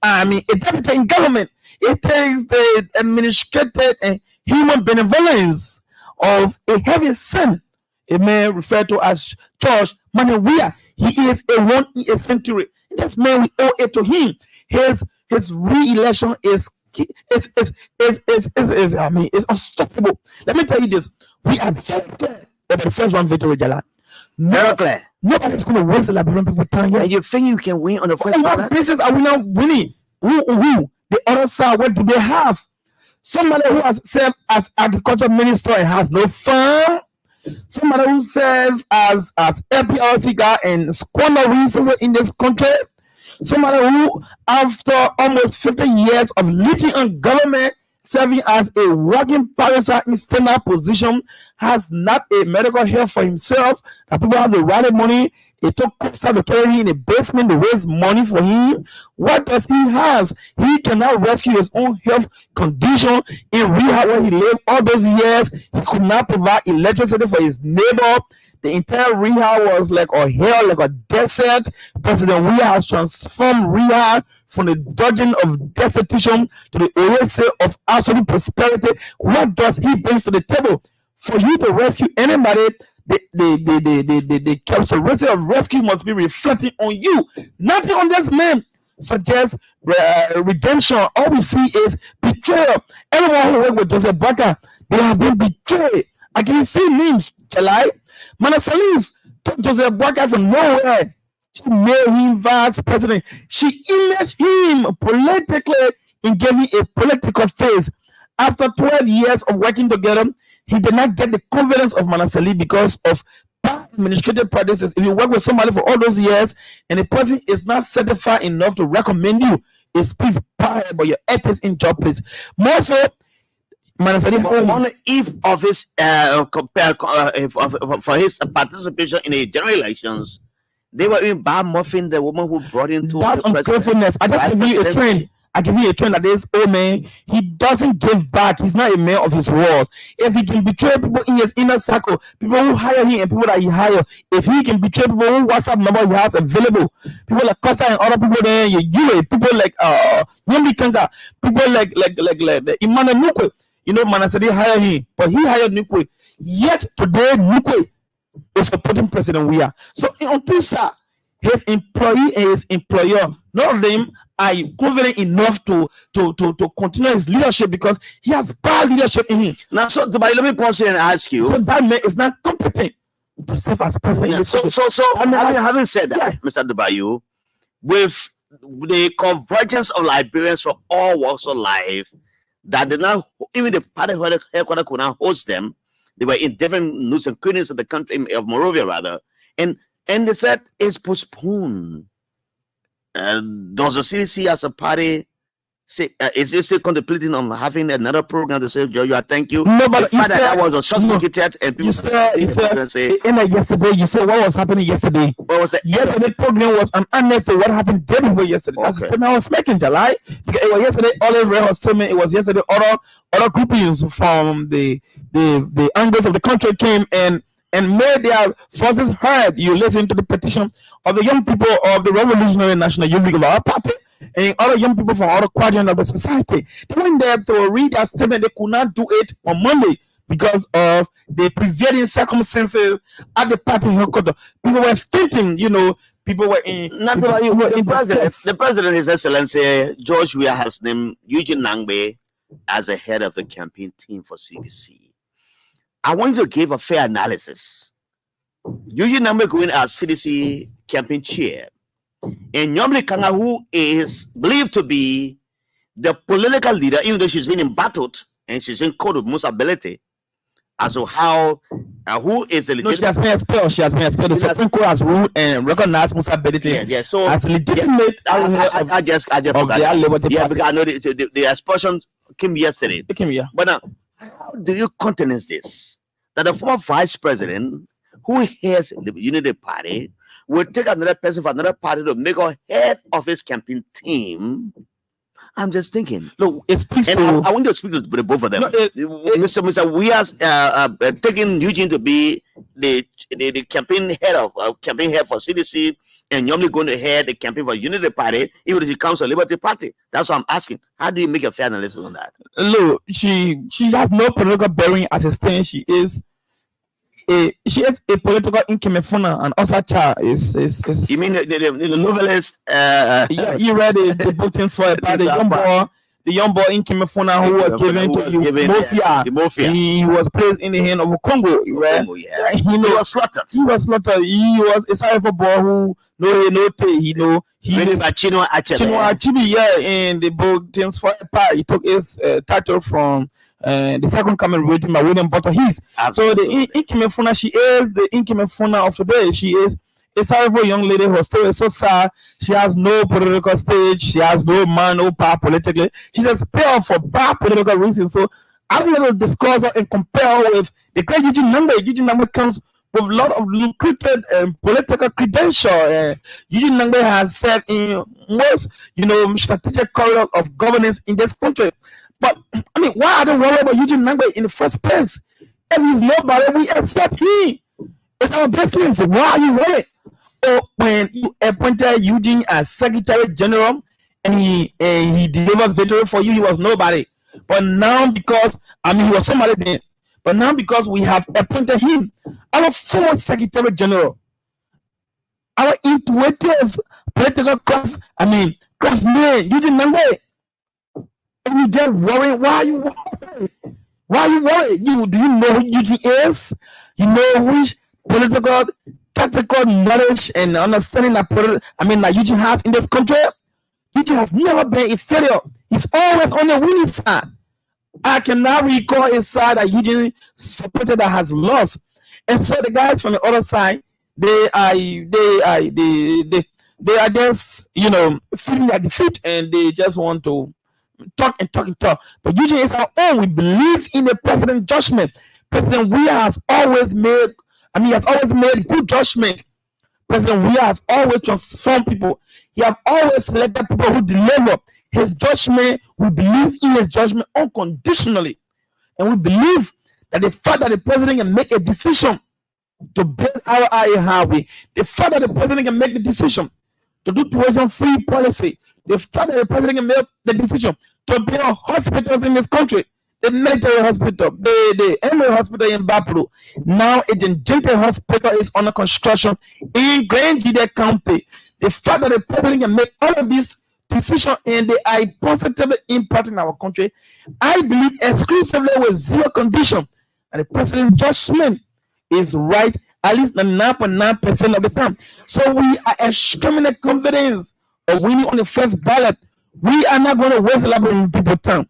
Speaker 3: a deputy in government? It takes the administrative and human benevolence of a heavy son. A man referred to as George Manawia. He is a century. This man, we owe it to him. His re-election is unstoppable. Let me tell you this. We are very clear about the first one victory, Jallah.
Speaker 1: Very clear.
Speaker 3: Nobody's going to waste the Liberian people time.
Speaker 1: And you think you can win on the first
Speaker 3: one? What basis are we not winning? Who? The other side, what do they have? Somebody who has served as agriculture minister and has no farm. Somebody who served as LPRT guy and squander resources in this country. Somebody who, after almost 50 years of leading on government, serving as a working parasite in standard position, has not a medical health for himself. That people have the right money. It took Costa to carry him in the basement to raise money for him. What does he has? He cannot rescue his own health condition in rehab where he lived all those years. He could not provide electricity for his neighbor. The entire rehab was like a hell, like a desert. President Weah has transformed rehab from the dungeon of destitution to the oasis of absolute prosperity. What does he bring to the table? For you to rescue anybody, the characteristic of rescue must be reflecting on you. Nothing on this man suggests redemption. All we see is betrayal. Everyone who worked with Joseph Baka, they have been betrayed. I give you 3 names, Jalai. Manasalif took Joseph Baka from nowhere. She made him vice president. She imaged him politically and gave him a political face. After 12 years of working together, he did not get the confidence of Manasali because of bad administrative practices. If you work with somebody for all those years and the person is not certified enough to recommend you, it speaks bad about your ethics in job place. More so, Manasali
Speaker 1: on the eve of his for his participation in the general elections, they were even bad muffin the woman who brought him to
Speaker 3: that ungratefulness. I just give you a trend. I give you a trend that this old man, he doesn't give back. He's not a man of his words. If he can betray people in his inner circle, people who hire him and people that he hire, if he can betray people who WhatsApp number he has available, people like Costa and other people there, people like Yambi Kanga, people like Imana Nukwe, Manasadi hired him, but he hired Nukwe. Yet today Nukwe is supporting President Weah. So on two sides, his employee and his employer, none of them are confident enough to continue his leadership because he has bad leadership in him.
Speaker 1: Now, so let me pause here and ask you.
Speaker 3: So that man is not competent to serve as president.
Speaker 1: Yeah, so having said that, Mr. Dubayu, with the convergence of Liberians from all walks of life, that did not even the party headquarters could not host them. They were in different nooks and crannies of the country, of Morovia rather, and they said it's postponed. Does the CDC as a party say is it still contemplating on having another program to say, Joshua, thank you?
Speaker 3: No, but
Speaker 1: that was a sophisticated and people
Speaker 3: say yesterday. You said what was happening yesterday.
Speaker 1: What was that?
Speaker 3: Yesterday program was an honest to what happened day before yesterday. Okay. That's the statement I was making, July. Because it was yesterday. Olive Ray was statement. It was yesterday. Other groupings from the angles of the country came and made their voices heard. You listen to the petition of the young people of the Revolutionary National Youth League of our party and other young people from other quadrants of the society. They went there to read that statement. They could not do it on Monday because of the prevailing circumstances at the party headquarters. People were fainting, people were in.
Speaker 1: The president, His Excellency George Weah, has named Eugene Nangbe as the head of the campaign team for CDC. I want you to give a fair analysis. Eugene Nangbe going as CDC campaign chair, and Nyomli Kanga, who is believed to be the political leader, even though she's been embattled and she's in court with most ability, as to how who is the legitimate.
Speaker 3: No, she has been expelled. The Supreme Court has ruled and recognized Musa ability
Speaker 1: so
Speaker 3: as legitimate.
Speaker 1: I just because I know the expulsion came yesterday.
Speaker 3: It came, yeah.
Speaker 1: But now, how do you countenance this? That the former vice president, who heads the Unity Party will take another person from another party to make a head of his campaign team. I'm just thinking.
Speaker 3: Look, it speaks
Speaker 1: And
Speaker 3: to.
Speaker 1: I want to speak to the both of them.
Speaker 3: No,
Speaker 1: Mr. We are taking Eugene to be the campaign head of campaign head for CDC, and normally going to head the campaign for Unity Party, even if he comes to Liberty Party. That's what I'm asking. How do you make a fair analysis on that?
Speaker 3: Look, she has no political bearing as a stand. She is a political incomefuna, and Osacha is.
Speaker 1: You mean the novelist?
Speaker 3: Yeah, you read the book Things for a Party. The young boy incomefuna who was given to Mafia. He was placed in the hand of Congo. Right?
Speaker 1: Yeah. He was slaughtered.
Speaker 3: He was slaughtered. He was a cypher boy who he
Speaker 1: was Chinua
Speaker 3: Achebe. Yeah, in the book Things for a Party. He took his title from the second coming written by William Butler His. So the Inkimefuna, she is the Inkimefuna of today. She is a sorrowful young lady. Her story is so sad. She has no political stage. She has no man, no power politically. She's a spare for bad political reasons. So I'm going to discuss her and compare her with the great Eugene Nangbe. Eugene Nangbe comes with a lot of lucrative political credential. Eugene Nangbe has said in most, strategic corridor of governance in this country. But I mean, why are they worried about Eugene Nangbe in the first place? And he's nobody, we accept him. It's our business. Why are you worried? Or when you appointed Eugene as Secretary General and he delivered victory for you, he was nobody. But now because he was somebody then. But now because we have appointed him, our former Secretary General, our intuitive political craftsman, Eugene Nangbe. And you just worrying. Why are you worried? Why are you worried? Do you know who Eugene is? You know which political, tactical knowledge and understanding that Eugene has in this country? Eugene has never been a failure. He's always on the winning side. I cannot recall a side that Eugene supported that has lost. And so the guys from the other side, they are just feeling their defeat, and they just want to talk. But Eugene is our own. We believe in the president's judgment. President Weah has always made good judgment. President Weah has always transformed people. He has always selected people who deliver his judgment. We believe in his judgment unconditionally. And we believe that the fact that the president can make a decision to build our highway, the fact that the president can make the decision to do tuition-free policy, the fact that the president can make the decision to build hospitals in this country, the military hospital, the Emory hospital in Bapuru, now a Gente hospital is under construction in Grand Jide County. The fact that the president can make all of these decisions and they are positively impacting our country, I believe exclusively with zero condition, and the president's judgment is right at least 99.9% of the time. So we are extremely confident of winning on the first ballot. We are not going to waste a lot of people's time.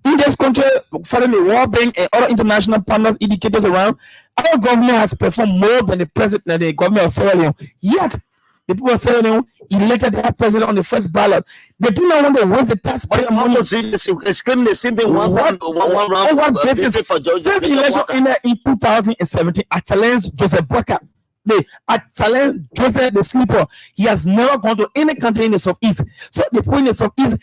Speaker 3: In this country, following the World Bank and other international partners, indicators around, our government has performed more than the government of Sierra Leone. Yet, the people of Sierra Leone elected their president on the first ballot. They do not want to waste the tax money.
Speaker 1: It's claiming the same thing one round
Speaker 3: basis for George. Election in 2017, I challenged Joseph Boakai. I challenge Joseph the Sleeper. He has never gone to any country in the Southeast. So the point in the Southeast,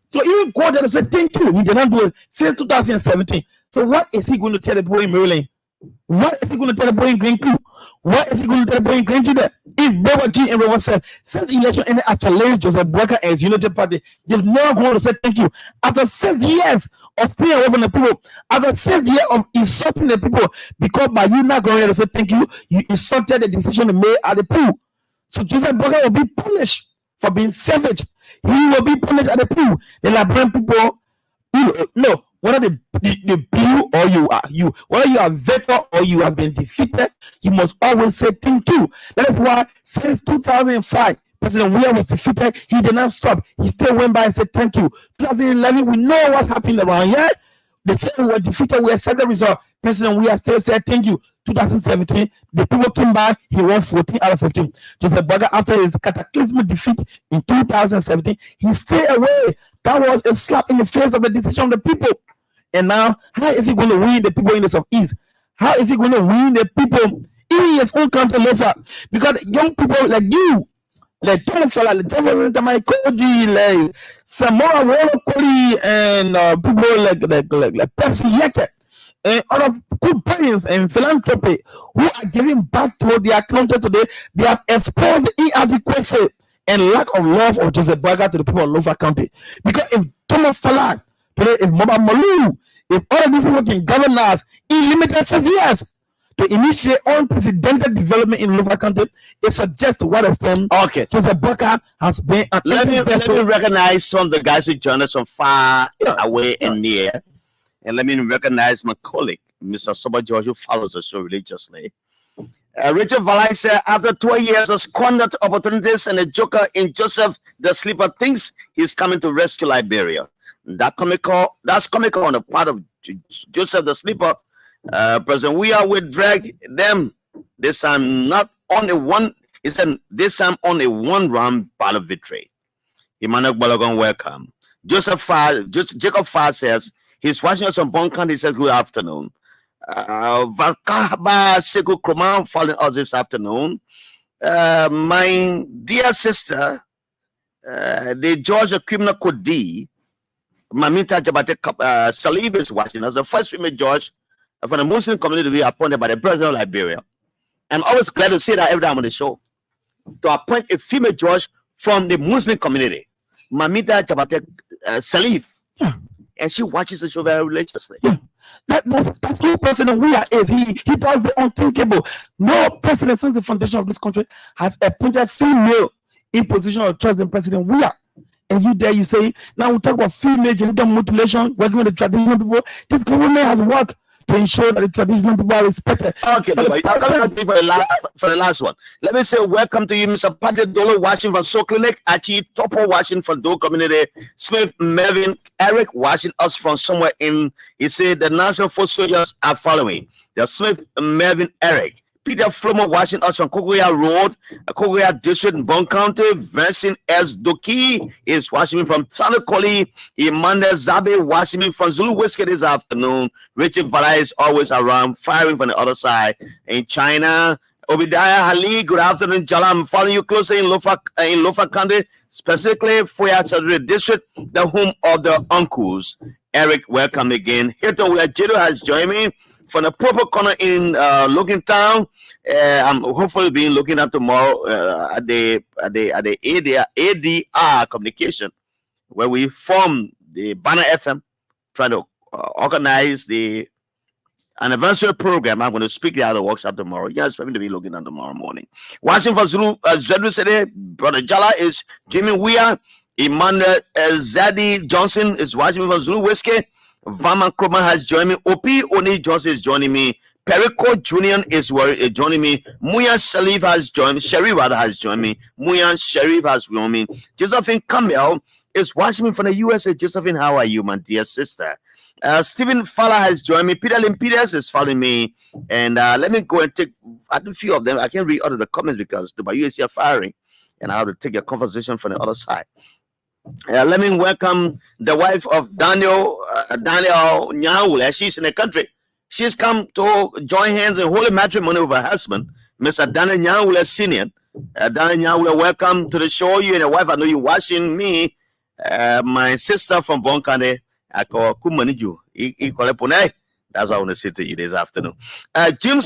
Speaker 3: so even go there to say thank you. He did not do it since 2017. So what is he going to tell the people in Maryland? What is he going to tell the boy in Green Crew? What is he going to tell the boy in Green Jide? If Robert G and Robert said, since the election ended, I challenged Joseph Boakai and his Unity Party. They've never gone to say thank you. After 6 years of staying away from the people, after 6 years of insulting the people, because by you not going to say thank you, you insulted the decision made at the pool. So Joseph Boakai will be punished for being savage. He will be punished at the pool. The Liberian people, whether the blue or whether you are victor or you have been defeated, you must always say thank you. That is why since 2005, President Weah was defeated. He did not stop. He still went by and said thank you. 2011, we know what happened around here. They said we were defeated. We accepted the result. President Weah still said thank you. 2017, the people came by. He won 14 out of 15. Joseph Boakai, after his cataclysmic defeat in 2017, he stayed away. That was a slap in the face of the decision of the people. And now, how is he going to win the people in the Southeast? How is he going to win the people in his own country, Lofa, because young people like you, like Tom Fala, like Jeffrey Koji, like Samora Wolokoli, and people like Pepsi Yeke, and other good parents and philanthropy who are giving back to their country today. They have exposed the inadequacy and lack of love of Joseph Baga to the people of Lofa County. Because if Tom Fala today, if Moba Malu, if all of these people can govern us in limited 7 years to initiate unprecedented development in local country, it suggests to what extent
Speaker 1: Okay.
Speaker 3: Joseph Baker has been.
Speaker 1: Let me recognize some of the guys who joined us from far away and near. And let me recognize my colleague, Mr. Soba George, who follows the show religiously. Richard Valai said, after 12 years of squandered opportunities and a joker in Joseph the Sleeper thinks he's coming to rescue Liberia. That's comical on the part of Joseph the Sleeper. President Weah will drag them this time not on a one. He said this time on a one-round battle victory. Emmanuel Balogun, welcome. Jacob Farr says he's watching us on Bon County. He says good afternoon. Vakaba Seku Kroman following us this afternoon. My dear sister, the Georgia criminal code D, Mamita Jabate Salif is watching us. The first female judge from the Muslim community to be appointed by the president of Liberia. I'm always glad to say that every time on the show, to appoint a female judge from the Muslim community, Mamita Jabate Salif.
Speaker 3: Yeah.
Speaker 1: And she watches the show very religiously.
Speaker 3: Yeah. That's who President Weah is. He does the unthinkable. No president since the foundation of this country has appointed female in position of trust in President Weah. And you say, now we talk about female genital mutilation, working with the traditional people. This government has worked to ensure that the traditional people are respected.
Speaker 1: Okay, for the last one. Let me say welcome to you, Mr. Patrick Dolo, watching from Soul Clinic, Achi Topo, watching from Dole Community, Smith Melvin Eric, watching us from somewhere in, he said the National Force soldiers are following. The Smith Melvin Eric. Peter Flomo watching us from Kogoya Road, Kogoya District in Bon County. Vincent S. Doki is watching me from Sanakoli. Emmanuel Zabe watching me from Zulu Whiskey this afternoon. Richard Bala is always around, firing from the other side. In China, Obadiah Ali, good afternoon, Jallah. I'm following you closely in Lofa County, specifically for your district, the home of the uncles. Eric, welcome again. Hilton Wiajedo has joined me from the proper corner in Looking Town. I'm hopefully being looking at tomorrow at the ADR communication, where we form the Banner FM, trying to organize the anniversary program. I'm going to speak at the workshop tomorrow. Yes, I'm going to be looking at tomorrow morning. Watching for Zulu today, Brother Jallah is Jimmy Weah. Emmanuel Zadi Johnson is watching me for Zulu Whiskey. Vama Kroma has joined me. Opi Oni Johnson is joining me. Perico Junior is joining me. Muya Sharif has joined me. Sharif rather has joined me. Muya Sharif has joined me. Josephine Campbell is watching me from the USA. Josephine, how are you, my dear sister? Stephen Fowler has joined me. Peter Lim Peters is following me. And let me go and take a few of them. I can't read all of the comments because the USA are firing. And I have to take a conversation from the other side. Let me welcome the wife of Daniel Nyaule. She's in the country. She's come to join hands in holy matrimony with her husband, Mr. Daniel Nyaule Senior. Daniel Nyaule, welcome to the show. You and your wife, I know you're watching me. My sister from Bon County, I call Kumaniju. That's what I want to say to you this afternoon. Jim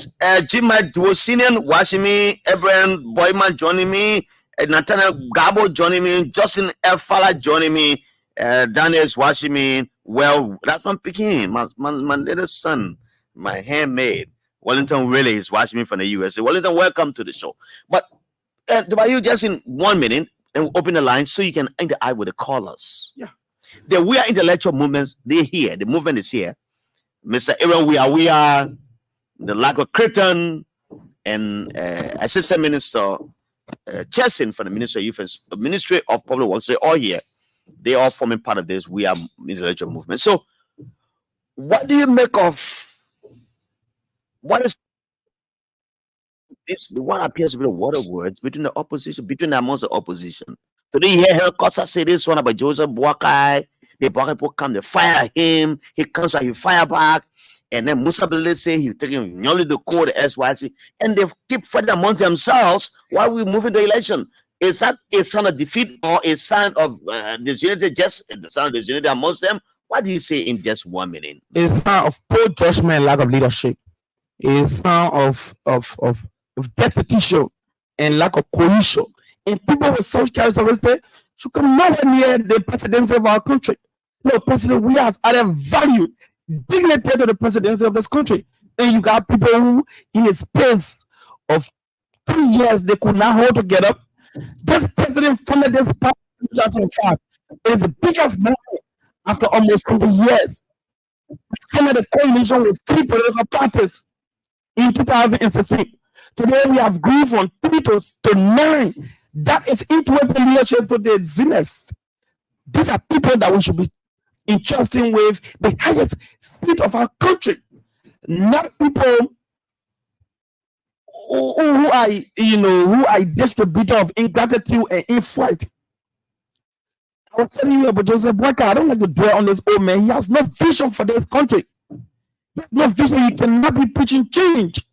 Speaker 1: Duo Senior watching me. Abraham Boyman joining me. Nathaniel Gabo joining me, Justin F. Fowler joining me, Daniel is watching me. Well, that's my picking, my little son, my handmaid. Wellington really is watching me from the USA. Wellington, welcome to the show. But you just in 1 minute and open the line so you can interact with the callers.
Speaker 2: Yeah.
Speaker 1: We are intellectual movements. They're here. The movement is here. Mr. Aaron, we are the lack of Cretan and Assistant Minister Chesson from the Ministry of Public Works. They're all here. They are forming part of this. We are intellectual movement. So, what do you make of what is this? What appears to be the word of words between the opposition, amongst the opposition? Today, you hear Kosa say this one about Joseph Boakai. The Boakai people come, they fire him. He comes back, he fire back. and then Musa Bilele say he's taking nearly the code SYC, and they keep fighting among themselves while we're moving the election. Is that a sign of defeat or a sign of disunity? Just the sign of disunity amongst them. What do you say in just 1 minute?
Speaker 3: It's a sign of poor judgment, lack of leadership. It's a sign of desperation and lack of cohesion. And people with such characteristics should come nowhere near the presidency of our country. No, President, we have added value, dignity to the presidency of this country. And you got people who, in a space of 3 years, they could not hold together. This president funded this party in 2005. It is the biggest movement after almost 20 years. We funded a coalition with 3 political parties in 2016. Today we have grew from 3 to 9. That is intuitive leadership to the zenith. These are people that we should be entrusting with the highest seat of our country, not people who are distributor of ingratitude and infight. I was telling you about Joseph Boyka. I don't like to dwell on this old man. He has no vision for this country. He has no vision. You cannot be preaching change.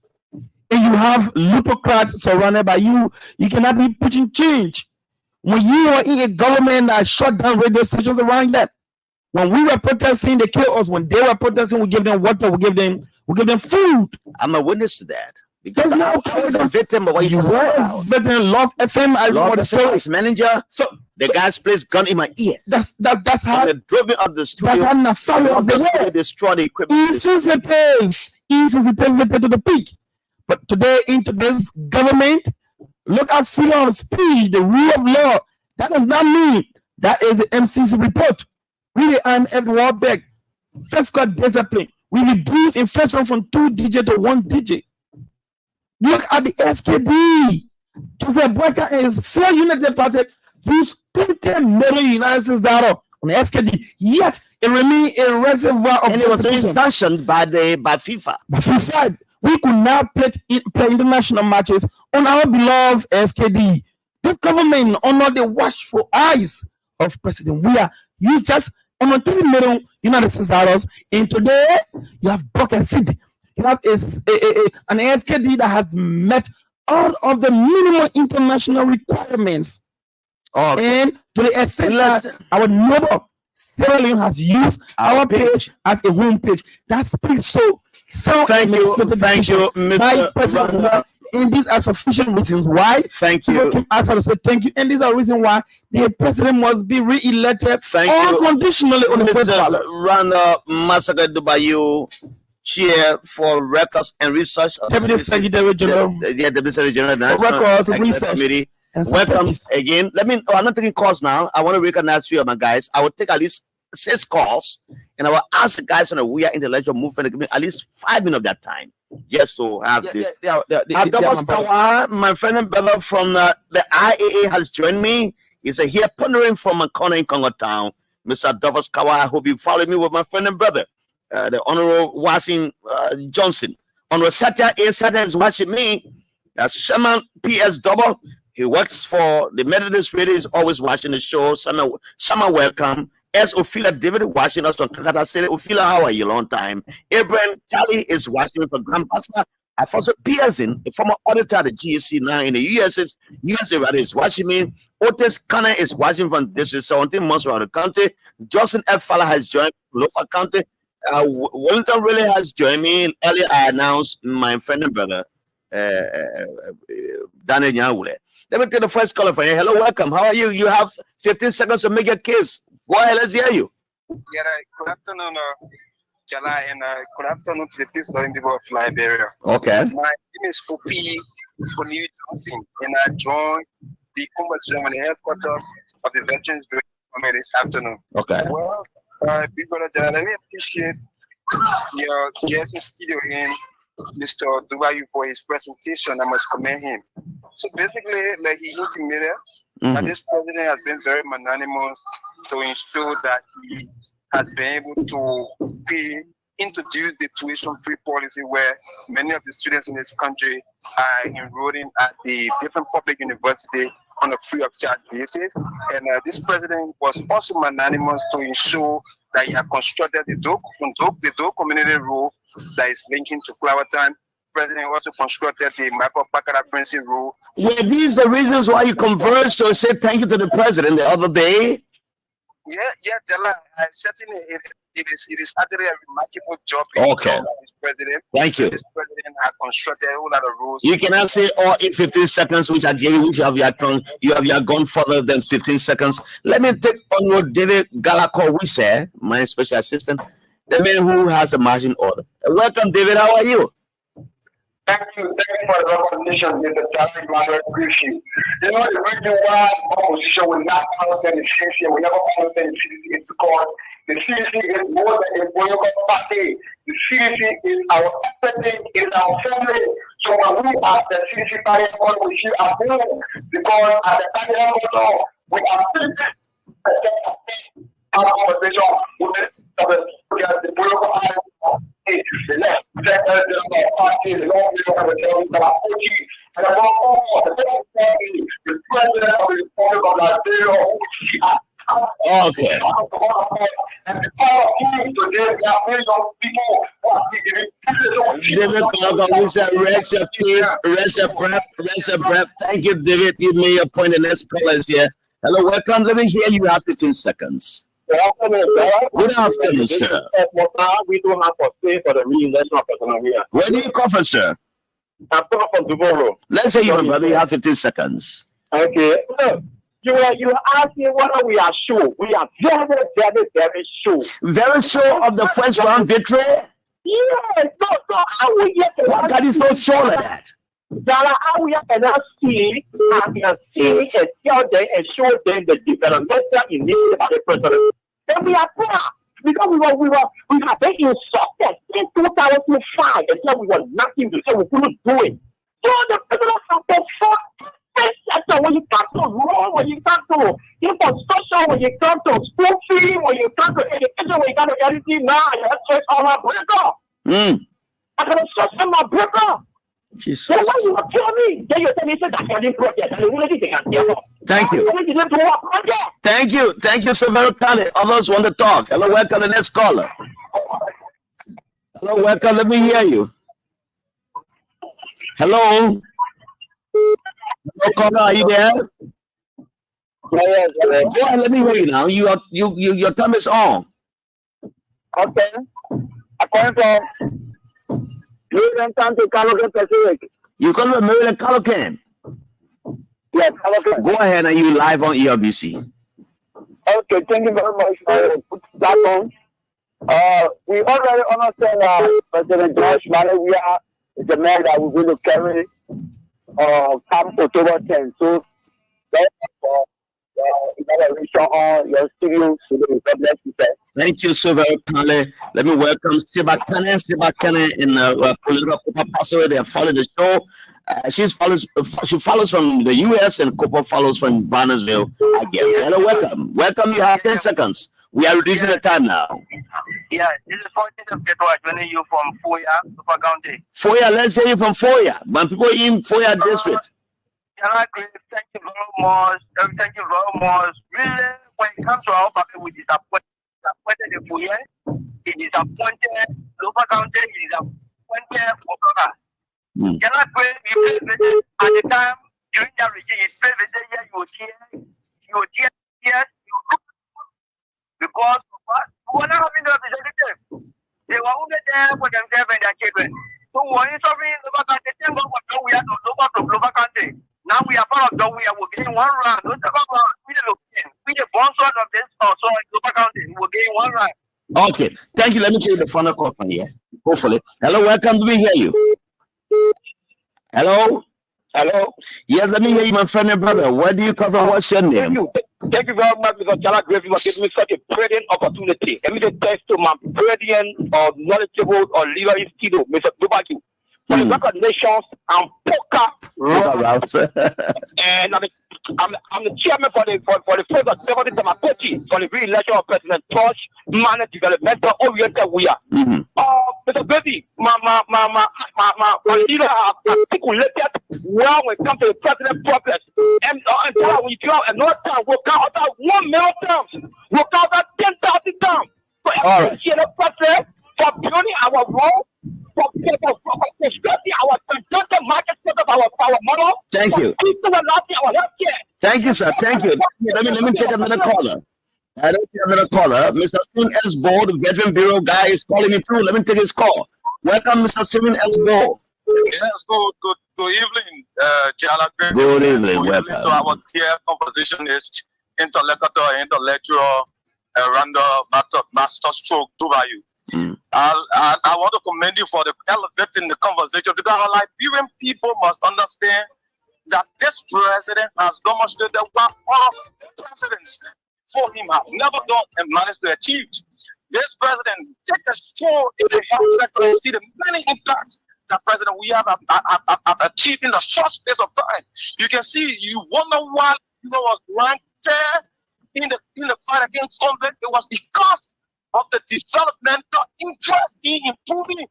Speaker 3: And you have plutocrats surrounded by you. You cannot be preaching change. When you are in a government that shut down radio stations around that, when we were protesting, they killed us. When they were protesting, we give them water, we give them food.
Speaker 1: I'm a witness to that. Because I was a victim of what you
Speaker 3: were. Victim, Love FM. I remember the story.
Speaker 1: Manager. So the guys placed gun in my ear.
Speaker 3: That's how
Speaker 1: they drove me up the studio.
Speaker 3: That's how Nafawi of the way.
Speaker 1: Destroy the equipment.
Speaker 3: Insensitivity to the peak. But today, in today's government, look at freedom of speech, the rule of law. That does not mean that is the MCC report. Really, I'm Edward Beck. Fiscal discipline. We reduce inflation from 2 digits to 1 digit. Look at the SKD. Joseph Boyka and his 4 United Party use 20 million United States dollars on the SKD. Yet it remains a reservoir of.
Speaker 1: And it was sanctioned by FIFA.
Speaker 3: By FIFA, we could now play international matches on our beloved SKD. This government honor the watchful eyes of President Weah. You just on 30 million United States dollars, and today you have bucket seat. You have an SKD that has met all of the minimum international requirements. And to the extent that our neighbor Sierra Leone has used our page as a home page. That speaks to
Speaker 1: thank you, Mr.
Speaker 3: President. And these are sufficient reasons why.
Speaker 1: Thank you.
Speaker 3: Say thank you. And these are reasons why the president must be re-elected unconditionally on the first ballot.
Speaker 1: Rana Massacre Dubayu, Chair for Records and Research.
Speaker 3: Deputy Secretary General.
Speaker 1: Deputy Secretary General.
Speaker 3: Records and Research
Speaker 1: Committee. Welcome again. I'm not taking calls now. I want to recognize you, my guys. I will take at least 6 calls, and I will ask the guys on the We Are Intellectual Movement at least 5 minutes of that time, just to have this. My friend and brother from the IAA has joined me. He's here pondering from a corner in Congo Town. Mr. Dovas Kawa, I hope you follow me with my friend and brother, the Honorable Washington Johnson. Honorable Satya is watching me. Shaman PS Double. He works for the Methodist Radio. Is always watching the show. Summer welcome. S. Ophelia David watching us from Calcutta City. Ophelia, how are you? Long time. Abraham Charlie is watching me from Grand Pastor. Alfonso Pearson, a former auditor at the GSC now in the USA rather, is watching me. Otis Connor is watching from District 17 months around the county. Justin F. Fowler has joined from Lofa County. Wellington really has joined me. Earlier, I announced my friend and brother, Daniel Nyawule. Let me take the first caller for you. Hello, welcome. How are you? You have 15 seconds to make your case. Go ahead, let's hear you.
Speaker 4: Yeah, good afternoon, Jallah, and good afternoon to the peace-loving people of Liberia.
Speaker 1: Okay.
Speaker 4: My name is Kopi Koniu Johnson, and I joined the conversation at the headquarters of the Veterans Bureau this afternoon.
Speaker 1: Okay.
Speaker 4: Well, Big Brother Jallah, let me appreciate your guest in studio in Mr. Dubayu for his presentation. I must commend him. So basically, like he intimated, and this president has been very magnanimous to ensure that he has been able to introduce the tuition-free policy where many of the students in this country are enrolling at the different public universities on a free of charge basis. And this president was also magnanimous to ensure that he had constructed the Doe community rule that is linking to Flower Time. President also constructed the Michael Packard fencing rule.
Speaker 1: Were these the reasons why you conversed or said thank you to the president the other day?
Speaker 4: Yeah, Jallah, certainly it is actually a remarkable job.
Speaker 1: Okay.
Speaker 4: President.
Speaker 1: Thank you.
Speaker 4: This president has constructed a whole lot of rules.
Speaker 1: You cannot say all in 15 seconds, which I gave you, which you have gone further than 15 seconds. Let me take on what David Galako we said, my special assistant, the man who has a margin order. Welcome, David. How are you?
Speaker 5: Thank you for the recognition, Mr. Jallah Grayfield. You know, the reason why opposition will not understand the CDC and we never understand the CDC is because the CDC is more than a political party. The CDC is our everything, is our family. So when we ask the CDC party, we should approve because at the time we are our conversation with the political party. The left, the party, the long and above all, the president of the Republic of Nigeria.
Speaker 1: Okay.
Speaker 5: And the power of today, we are very young people.
Speaker 1: David Galako, we said, rest your case, rest your breath. Thank you, David. You made your point. The next caller is here. Hello, welcome. Let me hear you. Have 15 seconds. Good afternoon, sir.
Speaker 5: We do have to pay for the re-election of President here.
Speaker 1: Where do you come from, sir?
Speaker 5: I'm coming from tomorrow.
Speaker 1: Let's say you, brother. You have 15 seconds.
Speaker 5: Okay. You asked me whether we are sure. We are very, very, very sure.
Speaker 1: Very sure of the first round victory?
Speaker 5: Yes. No. Are we yet?
Speaker 1: That is not sure of that.
Speaker 5: Jallah, are we cannot see and see and tell them and show them the developmental initiative of the president. And we are proud because we have been insulted in 2005 and said we were nothing to say we couldn't do it. So the president has performed when you come to law, when you come to infrastructure, when you come to school fee, when you come to education, when you come to everything now, I have to all my breaker. I can search on my breaker.
Speaker 1: Jesus.
Speaker 5: So when you tell me, then you tell me that I didn't project.
Speaker 1: Thank you. Thank you so very kindly. Others want to talk. Hello, welcome the next caller. Hello, welcome. Let me hear you. Hello. Hello, caller. Are you there?
Speaker 5: Yes.
Speaker 1: Go ahead. Let me hear you now. Your time is on.
Speaker 5: Okay. According to Maryland County, Calocan Pacific.
Speaker 1: You come from Maryland, Calocan?
Speaker 5: Yes, Calocan.
Speaker 1: Go ahead and you live on ERBC.
Speaker 5: Okay, thank you very much for that on. We already understand President George Malawi is the man that we're going to carry come October 10th. So, evaluation on your studio today. God bless you, sir.
Speaker 1: Thank you so very kindly. Let me welcome Sibakane in political Paso. They are following the show. She follows from the US and Copa follows from Barnesville. Hello, welcome. Welcome. You have 10 seconds. We are reducing the time now.
Speaker 4: Yeah, this is 14th of February, joining you from Foya, Super County.
Speaker 1: Foya, let's say you from Foya. When people in Foya district.
Speaker 4: Jallah Grayfield, thank you very much. Thank you very much. Really, when it comes to our party, we disappointed the Foya. It disappointed Local County. It disappointed Okaka. Jallah Grayfield, at the time during that regime, you played with the you were tears, because we were not having the representative. They were only there for themselves and their children. So when you saw me in Local County, thank God for we had to Local County. Now we are part of the we're getting one round. We the sponsors of this also in Local County. We're getting one round.
Speaker 1: Okay. Thank you. Let me take the final call from here. Hopefully. Hello, welcome. Do we hear you? Hello?
Speaker 5: Hello?
Speaker 1: Yes, let me hear you, my friend and brother. Where do you come from? What's your name?
Speaker 5: Thank you very much, because Jallah Grayfield for giving me such a brilliant opportunity. Let me just thanks to my brilliant or knowledgeable or leader in studio, Mr. Dubaki, for the recognitions and poker. And I'm the chairman for the first of 70 Democracy for the re-election of President George Managed Developmental Oriented we are. Mr. Baby, my leader articulated well when it comes to the president progress. And when you go another time, we'll count about 1 million times. We'll count about 10,000 times. So appreciate the president for building our role
Speaker 1: Thank you. Thank you, sir. Thank you. Let me take another caller. I don't see another caller. Mr. Stephen S. Gold, Veteran Bureau guy, is calling me through. Let me take his call. Welcome, Mr. Stephen S. Gold.
Speaker 6: Yes, good evening, Jallah Grayfield.
Speaker 1: Good evening, welcome.
Speaker 6: To our dear conversationist, intellectual, Randall Master Stroke Dubayu. I want to commend you for the elevating the conversation, because our Liberian people must understand that this president has demonstrated what all of presidents for him have never done and managed to achieve. This president take a stroll in the health sector and see the many impacts that president we have achieved in a short space of time. You can see, you wonder why he was ranked there in the fight against COVID. It was because of the developmental interest in improving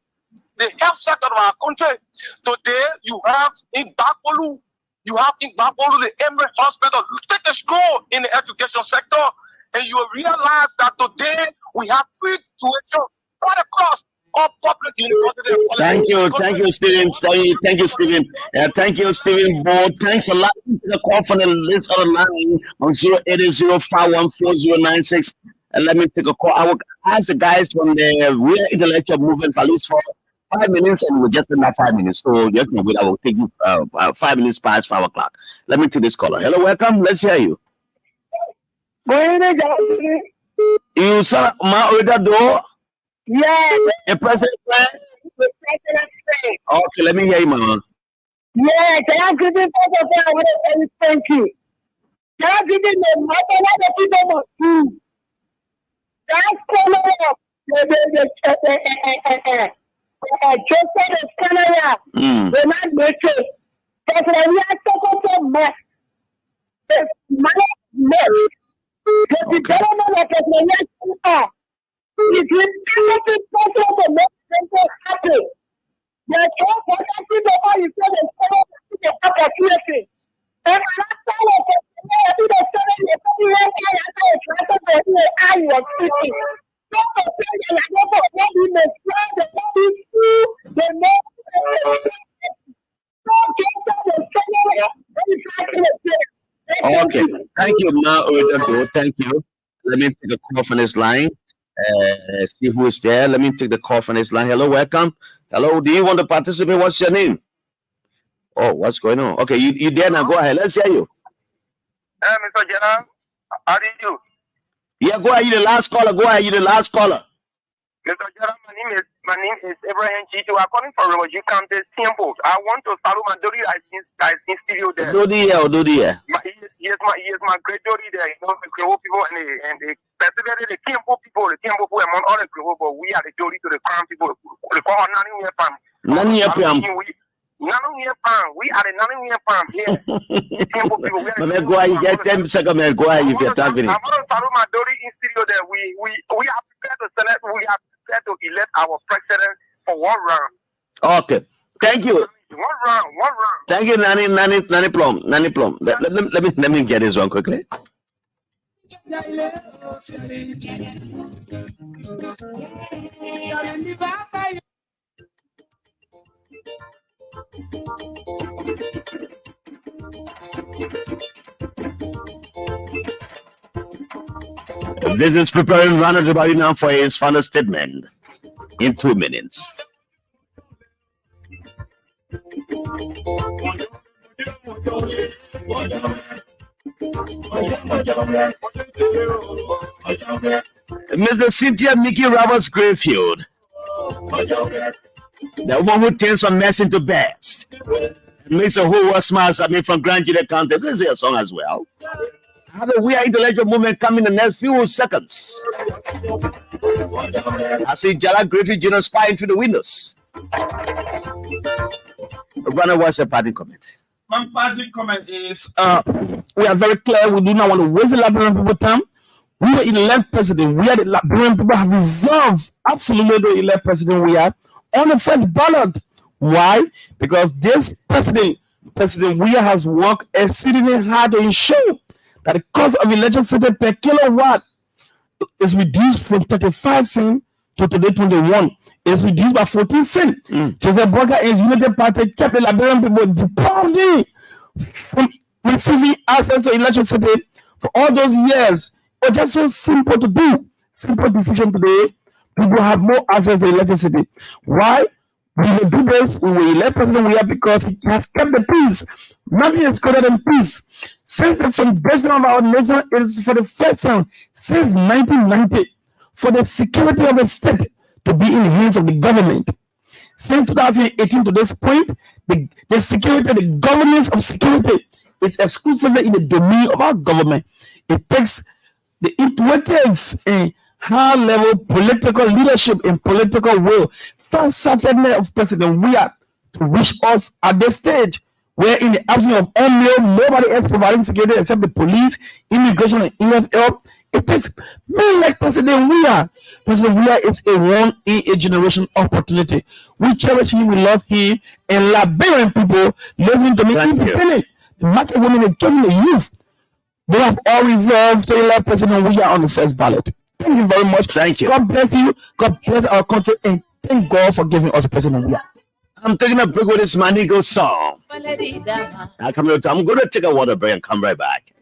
Speaker 6: the health sector of our country. Today, you have in Bakolu, the Emory Hospital. Take a stroll in the education sector, and you will realize that today we have free tuition right across all public universities.
Speaker 1: Thank you, Stephen. Thank you, Stephen. Thank you, Stephen Board. Thanks a lot. The call from the list on the line on 080514096. And let me take a call. I will ask the guys from the real intellectual movement for at least for 5 minutes, and we'll just in that 5 minutes. So just wait. I will take you 5 minutes past 5 o'clock. Let me take this caller. Hello, welcome. Let's hear you. You saw my order door?
Speaker 5: Yeah.
Speaker 1: A president? Okay, let me hear you, Mama.
Speaker 5: Yeah, can I give you thank you? Can I give you the mother of the people of you? That's Joseph Canada. We're not making. That's why we are talking so much. The money, the development of the nation. If you everything possible to make things happen, the church will not be the one you say the opportunity. And after
Speaker 1: okay, thank you, Ma. Thank you. Let me take a call from this line. See who is there. Let me take the call from this line. Hello, welcome. Hello, do you want to participate? What's your name? Oh, what's going on? Okay, you there now? Go ahead. Let's hear you.
Speaker 6: Mr. Jallah, how do you do?
Speaker 1: Yeah, go ahead. You the last caller. Go ahead. You the last caller.
Speaker 6: Mr. Jallah, my name is Abraham G2. I'm calling from Roger County Temples. I want to salute my Dodi. I in studio there.
Speaker 1: Dodi.
Speaker 6: He is my great Dodi there. You know, the Creole people and the specifically the Temple people among all the Creole, but we are the Dodi to the Crown people. We call
Speaker 1: Nani Pam.
Speaker 6: We are the Nani Pam here. Temple people.
Speaker 1: But go ahead. You get 10 seconds. Go ahead if you're talking.
Speaker 6: I want to salute my Dodi in studio there. We are prepared to select. We are prepared to elect our president for 1 round.
Speaker 1: Okay. Thank you.
Speaker 6: One round.
Speaker 1: Thank you, Nani Plum. Let me get this one quickly. This is preparing Ronald Dubai now for his final statement in 2 minutes. Mr. Cynthia Mickey Roberts Grayfield, the woman who turns from mess into best, makes a whole world smiles at me from Grand Judah County. This is a song as well. How do we are intellectual movement come in the next few seconds? I see Jallah Grayfield Jr. spying through the windows. Runner, what's a party comment?
Speaker 3: My party comment is we are very clear. We do not want to waste the Liberian people time. We are the elect president. We are the Liberian people have resolved absolutely the elect president we are on the first ballot. Why? Because this President Weah has worked exceedingly hard to ensure that the cost of electricity per kilowatt is reduced from 35 cents to today 21. is reduced by 14 cents. Joseph Boakai and his United Party kept the Liberian people deprived from receiving access to electricity for all those years. It's just so simple to do. Simple decision today. People have more access to electricity. Why? We will do this. We will elect President Weah because he has kept the peace. Nothing is greater than peace. Since the foundation of our nation is for the first time since 1990 for the security of the state to be in the hands of the government. Since 2018 to this point, the security, the governance of security is exclusively in the domain of our government. It takes the intuitive and high-level political leadership and political will, far-sightedness of President Weah to reach us at this stage where in the absence of UNMIL, nobody else providing security except the police, immigration, and EFL. It takes men like President Weah. President Weah is a one-in-a-generation opportunity. We cherish him, we love him, and Liberian people listening to me independent. The market women, the children, the youth, they have all resolved to elect President Weah on the first ballot. Thank you very much.
Speaker 1: Thank you.
Speaker 3: God bless you. God bless our country, and thank God for giving us President Weah.
Speaker 1: I'm taking a break with this Manigo song. I'm going to take a water break and come right back.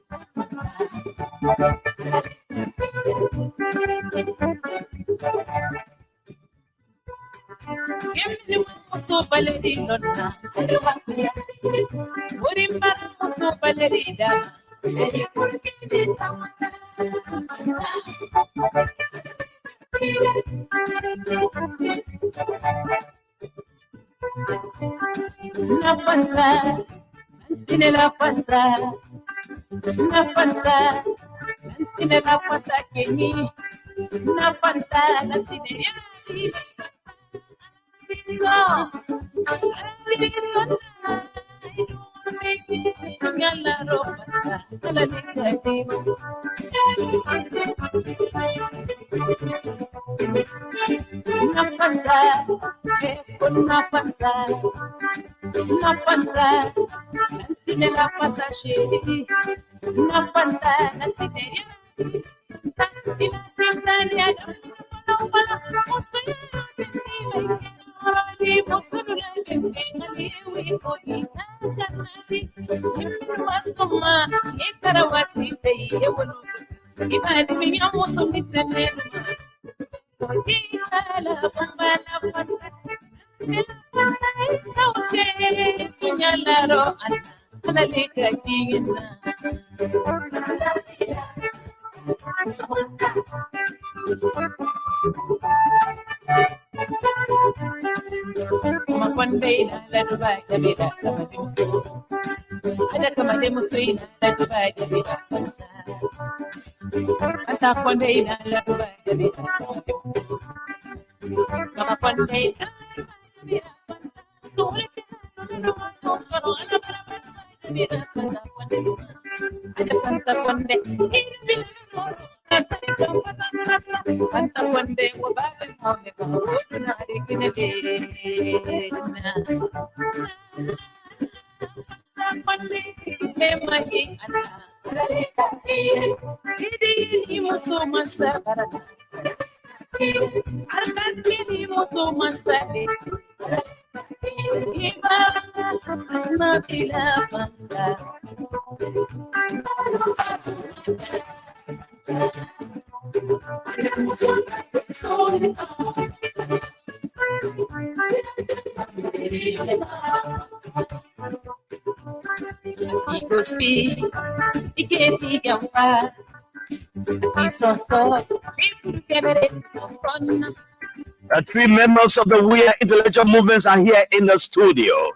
Speaker 1: The three members of the Weah intellectual movements are here in the studio.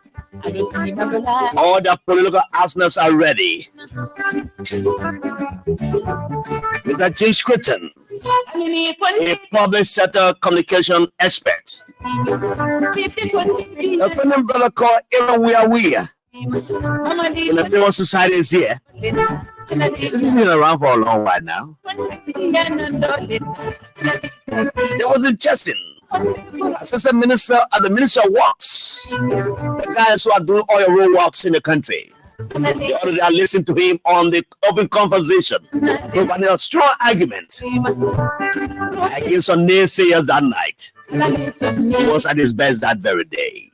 Speaker 1: All the political arsenals are ready. Mr. James Critton, a public sector communication expert. A friend brother called Aaron Weah. In the civil society is here. He's been around for a long while now. There was interesting. Assistant Minister at the Ministry of Works. The guys who are doing oil road works in the country. They already are listening to him on the open conversation, providing a strong argument against some naysayers that night. He was at his best that very day.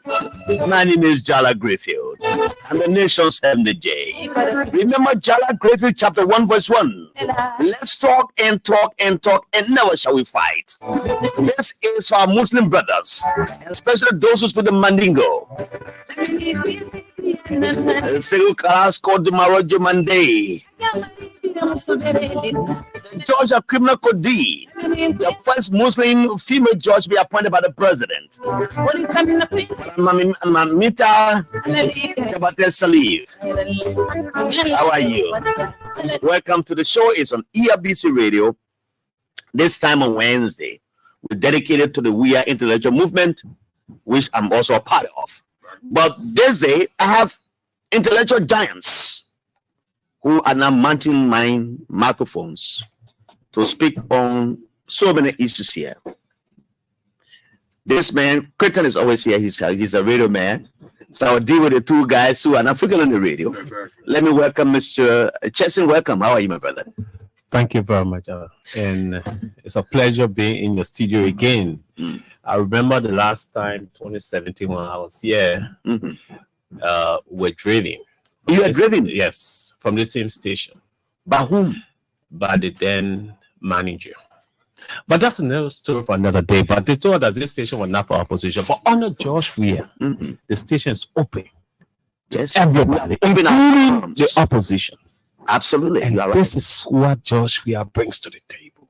Speaker 1: My name is Jallah Grayfield. I'm the nation's MJ. Remember Jallah Grayfield chapter 1 verse 1. Let's talk and talk and talk and never shall we fight. This is for our Muslim brothers, especially those who speak the Mandingo. El Segu Carrasco de Marojo Monday. The judge of criminal code D, the first Muslim female judge be appointed by the president. Mamita Kabate Salif. How are you? Welcome to the show. It's on ERBC Radio. This time on Wednesday, we're dedicated to the We Are Intellectual Movement, which I'm also a part of. But this day, I have intellectual giants who are now mounting my microphones to speak on so many issues here. This man, Creighton, is always here. He's a radio man. So I'll deal with the two guys who are not frequent on the radio. Let me welcome Mr. Chesson. Welcome. How are you, my brother?
Speaker 7: Thank you very much. And it's a pleasure being in your studio again. I remember the last time, 2017, when I was here, we're drilling.
Speaker 1: You are driven?
Speaker 7: Yes, from the same station.
Speaker 1: By whom?
Speaker 7: By the then manager. But that's another story for another day. But they told us this station was not for opposition. But under George Weah, the station is open.
Speaker 1: Yes.
Speaker 7: Everybody, including the opposition.
Speaker 1: Absolutely.
Speaker 7: And
Speaker 1: right.
Speaker 7: this is what George Weah brings to the table.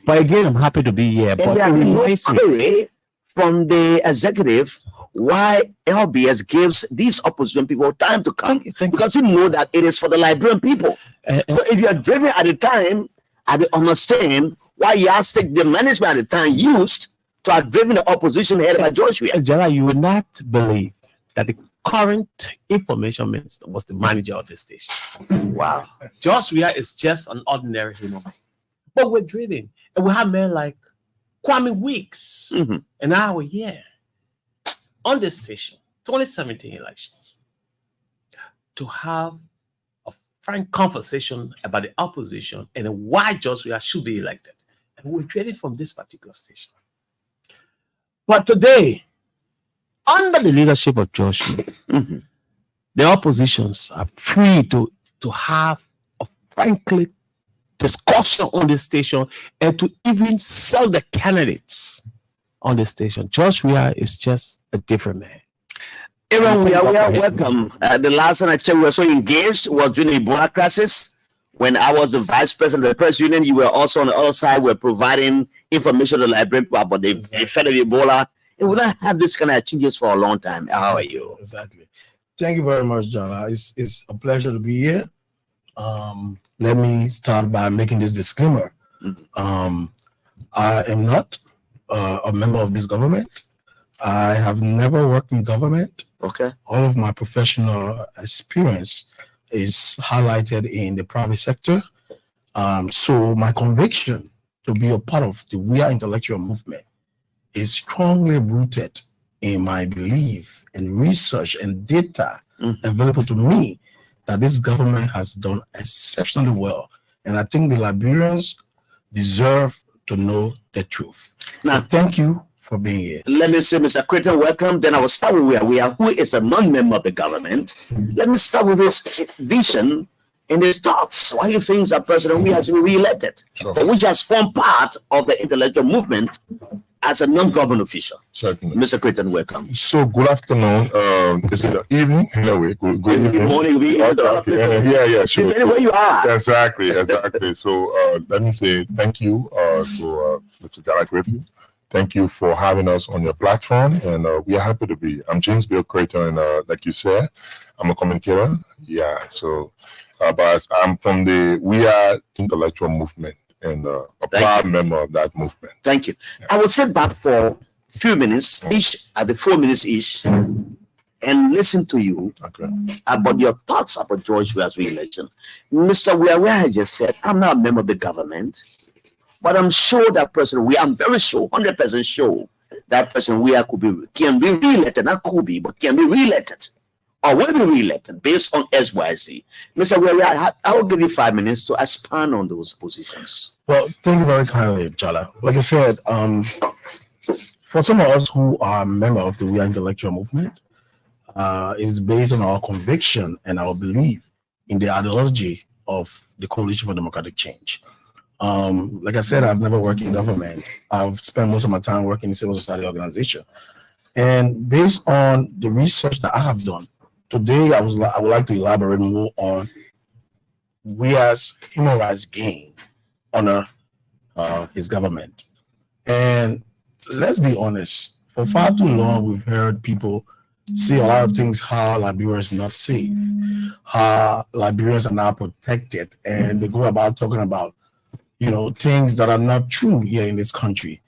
Speaker 7: But again, I'm happy to be here. But
Speaker 1: there is no query from the executive why LBS gives these opposition people time to come. Because you know that it is for the Liberian people. So if you are driven at the time, I understand why Yastik, the management at the time, used to have driven the opposition headed by George Weah.
Speaker 7: Jallah, you would not believe that the current information minister was the manager of the station.
Speaker 1: Wow.
Speaker 7: George Weah is just an ordinary human being. But we're driven. And we have men like Kwame Weeks and our year on the station, 2017 elections, to have a frank conversation about the opposition and why George Weah should be elected. And we're trading from this particular station. But today, under the leadership of George Weah, the oppositions are free to have a frankly discussion on the station and to even sell the candidates on the station. George Weah is just a different man.
Speaker 1: Aaron, we are welcome. The last time I checked, we were so engaged was during the Ebola crisis. When I was the vice president of the press union, you were also on the other side. We're providing information to the Liberian people about the effect of Ebola. And we don't have this kind of changes for a long time. How are you?
Speaker 8: Exactly. Thank you very much, Jallah. It's a pleasure to be here. Let me start by making this disclaimer. I am not a member of this government. I have never worked in government.
Speaker 1: Okay.
Speaker 8: All of my professional experience is highlighted in the private sector. So my conviction to be a part of the We Are Intellectual Movement is strongly rooted in my belief and research and data available to me that this government has done exceptionally well. And I think the Liberians deserve to know the truth. Now, thank you for being here.
Speaker 1: Let me say, Mr. Creighton, welcome. Then I will start with where we are, who is a non-member of the government. Let me start with his vision and his thoughts. Why he thinks that President we have to be re-elected, which has formed part of the intellectual movement as a non-government official.
Speaker 9: Certainly.
Speaker 1: Mr. Creighton, welcome.
Speaker 9: So good afternoon. Is it evening? Anyway, good evening.
Speaker 1: Good morning.
Speaker 9: Yeah, sure.
Speaker 1: Anywhere you are.
Speaker 9: Exactly. So let me say thank you to Mr. Jallah Grayfield. Thank you for having us on your platform, and we are happy to be. I'm James Bill Creighton, and like you said, I'm a communicator. Yeah, so but I'm from the We Are Intellectual Movement, and a proud member of that movement.
Speaker 1: Thank you. Yeah. I will sit back for a few minutes each, at the 4 minutes each, and listen to you about your thoughts about George Weah's re-election. Mr. Weah has just said, I'm not a member of the government. But I'm sure that President Weah, I'm very sure, 100% sure, that President Weah can be re-elected, not could be, but can be re-elected, or will be re-elected based on SYZ. Mr. Weah, I will give you 5 minutes to expand on those positions.
Speaker 8: Well, thank you very kindly, Jallah. Like I said, For some of us who are members of the We Are Intellectual movement, is based on our conviction and our belief in the ideology of the Coalition for Democratic Change. Like I said, I've never worked in government. I've spent most of my time working in civil society organization. And based on the research that I have done, today I would like to elaborate more on we as human rights gain under his government. And let's be honest, for far too long, we've heard people say a lot of things, how Liberia is not safe, how Liberians are not protected, and they go about talking about, things that are not true here in this country.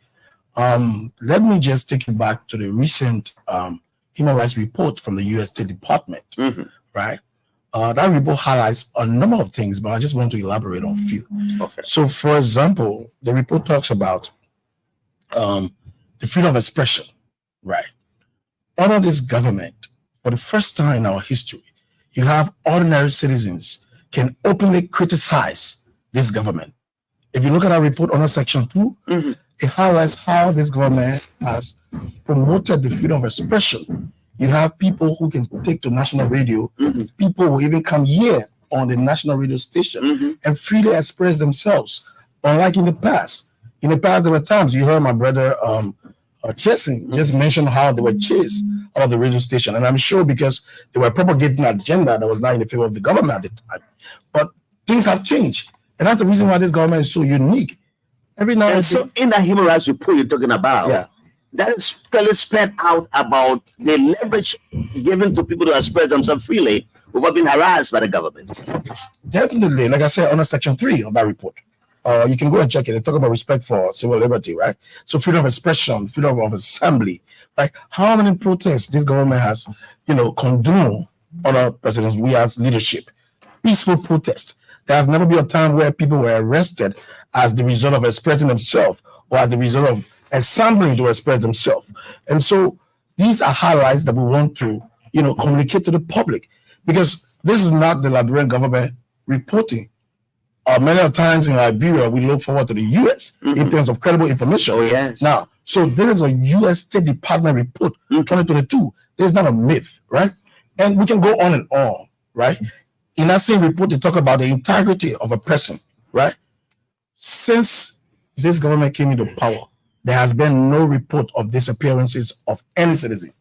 Speaker 8: Let me just take you back to the recent human rights report from the U.S. State Department, right? That report highlights a number of things, but I just want to elaborate on a few. Okay. So, for example, the report talks about the freedom of expression, right? Under this government, for the first time in our history, you have ordinary citizens can openly criticize this government. If you look at our report under Section 2, it highlights how this government has promoted the freedom of expression. You have people who can take to national radio, people who even come here on the national radio station and freely express themselves, unlike in the past. In the past, there were times you heard my brother Chasing just mentioned how they were chased out of the radio station, and I'm sure because they were propagating an agenda that was not in the favor of the government at the time. But things have changed, and that's the reason why this government is so unique. Every now and then,
Speaker 1: so in that human rights report you're talking about, that is clearly spelled out about the leverage given to people to express themselves freely without being harassed by the government.
Speaker 8: Definitely, like I said, under Section 3 of that report. You can go and check it. They talk about respect for civil liberty, right? So freedom of expression, freedom of assembly, right? How many protests this government has, condoned under President Weah's leadership? Peaceful protest. There has never been a time where people were arrested as the result of expressing themselves or as the result of assembling to express themselves. And so these are highlights that we want to, communicate to the public, because this is not the Liberian government reporting. Many times in Liberia, we look forward to the U.S. in terms of credible information.
Speaker 1: Oh, yes.
Speaker 8: Now, so there is a U.S. State Department report, 2022. There's not a myth, right? And we can go on and on, right? In that same report, they talk about the integrity of a person, right? Since this government came into power, there has been no report of disappearances of any citizen.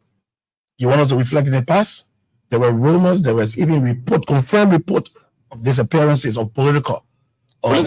Speaker 8: You want us to reflect in the past? There were rumors, there was even confirmed report of disappearances of political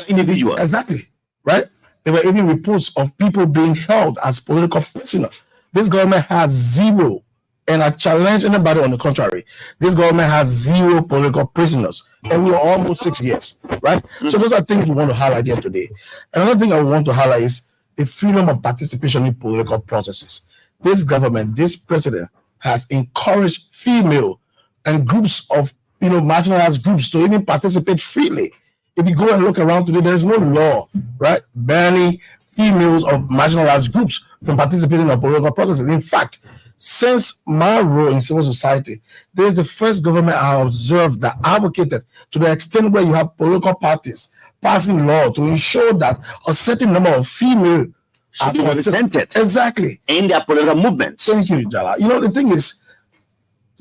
Speaker 1: individuals.
Speaker 8: Exactly, right? There were even reports of people being held as political prisoners. This government has zero, and I challenge anybody on the contrary. This government has zero political prisoners, and we are almost 6 years, right? So those are things we want to highlight here today. Another thing I want to highlight is the freedom of participation in political processes. This government, this president, has encouraged female and groups of marginalized groups to even participate freely. If you go and look around today, there's no law, right, banning females or marginalized groups from participating in political processes. In fact, since my role in civil society, this is the first government I observed that advocated to the extent where you have political parties passing law to ensure that a certain number of females
Speaker 1: should be represented
Speaker 8: exactly
Speaker 1: in their political movements.
Speaker 8: Thank you, Jallah. The thing is,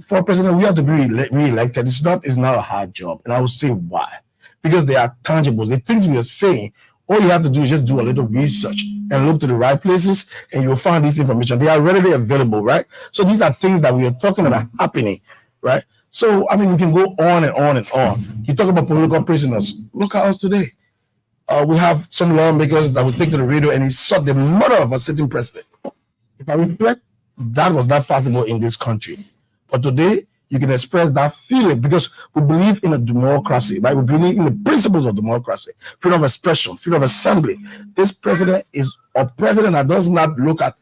Speaker 8: for president, we have to be re-elected. It's not a hard job, and I will say why. Because they are tangible. The things we are saying, all you have to do is just do a little research and look to the right places, and you'll find this information. They are readily available, right? So these are things that we are talking about happening, right? So, we can go on and on and on. You talk about political prisoners. Look at us today. We have some lawmakers that will take to the radio and insult the mother of a sitting president. If I reflect, that was not possible in this country. But today, you can express that feeling because we believe in a democracy, right? We believe in the principles of democracy, freedom of expression, freedom of assembly. This president is a president that does not look at,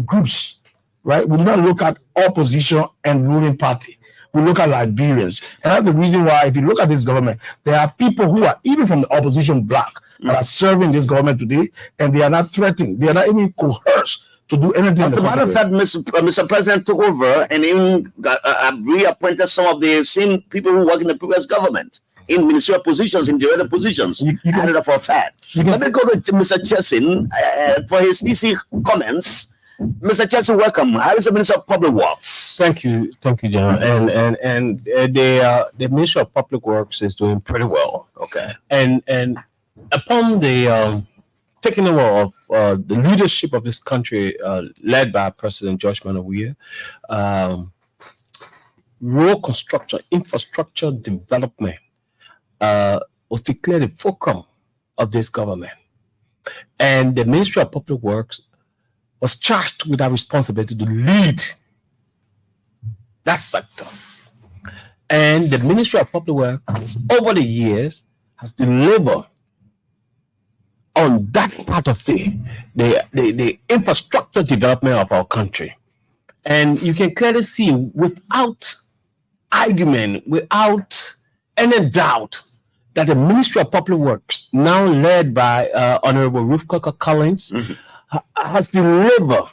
Speaker 8: groups, right? We do not look at opposition and ruling party. We look at Liberians. And that's the reason why, if you look at this government, there are people who are even from the opposition bloc that are serving this government today, and they are not threatened. They are not even coerced to do anything.
Speaker 1: As a matter of fact, Mr. President took over and even reappointed some of the same people who work in the previous government in ministerial positions, in director positions. You can know that for a fact. Let me go to Mr. Chesson for his easy comments Mr. Chelsea, welcome. How is the Minister of Public Works?
Speaker 7: Thank you, John. And the Ministry of Public Works is doing pretty well.
Speaker 1: Okay.
Speaker 7: And upon the taking over of the leadership of this country, led by President George Weah, road construction, infrastructure development was declared the fulcrum of this government. And the Ministry of Public Works was charged with that responsibility to lead that sector. And the Ministry of Public Works, over the years, has delivered on that part of the infrastructure development of our country. And you can clearly see, without argument, without any doubt, that the Ministry of Public Works, now led by Honorable Ruth Coker Collins, has delivered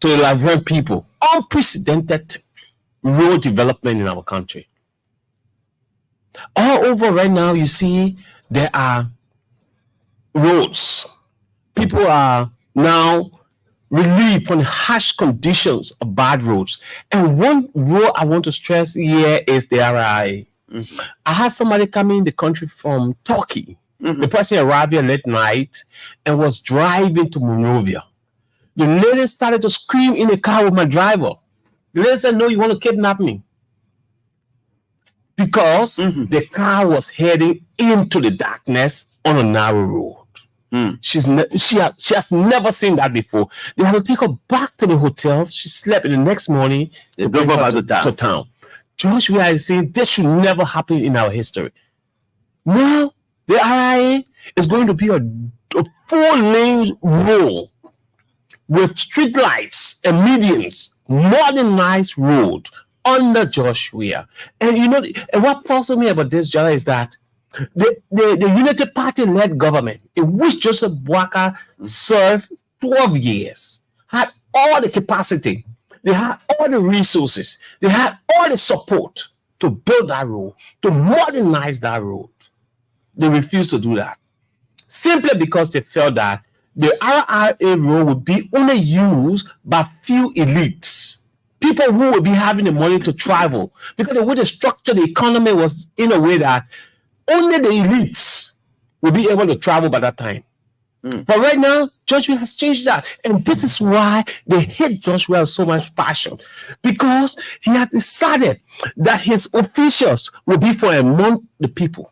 Speaker 7: to the Liberian people unprecedented road development in our country. All over right now, you see there are roads. People are now relieved from the harsh conditions of bad roads. And one road I want to stress here is the RIA. I had somebody coming in the country from Turkey. The person arrived here late night and was driving to Monrovia. The lady started to scream in the car with my driver. The lady said, "No, you want to kidnap me?" Because the car was heading into the darkness on a narrow road. She has never seen that before. They had to take her back to the hotel. She slept, and the next morning they drove her back to town. George, we are saying this should never happen in our history. Now, the RIA is going to be a 4-lane road with street lights and medians, modernized road under Joshua. And you know, and what puzzles me about this, Jallah, is that the Unity Party-led government, in which Joseph Boakai served 12 years, had all the capacity, they had all the resources, they had all the support to build that road, to modernize that road. They refused to do that, simply because they felt that the RIA road would be only used by few elites, people who would be having the money to travel, because the way they structured the economy was in a way that only the elites will be able to travel by that time. But right now, Joshua has changed that. And this is why they hate Joshua with so much passion. Because he has decided that his officials will be for among the people.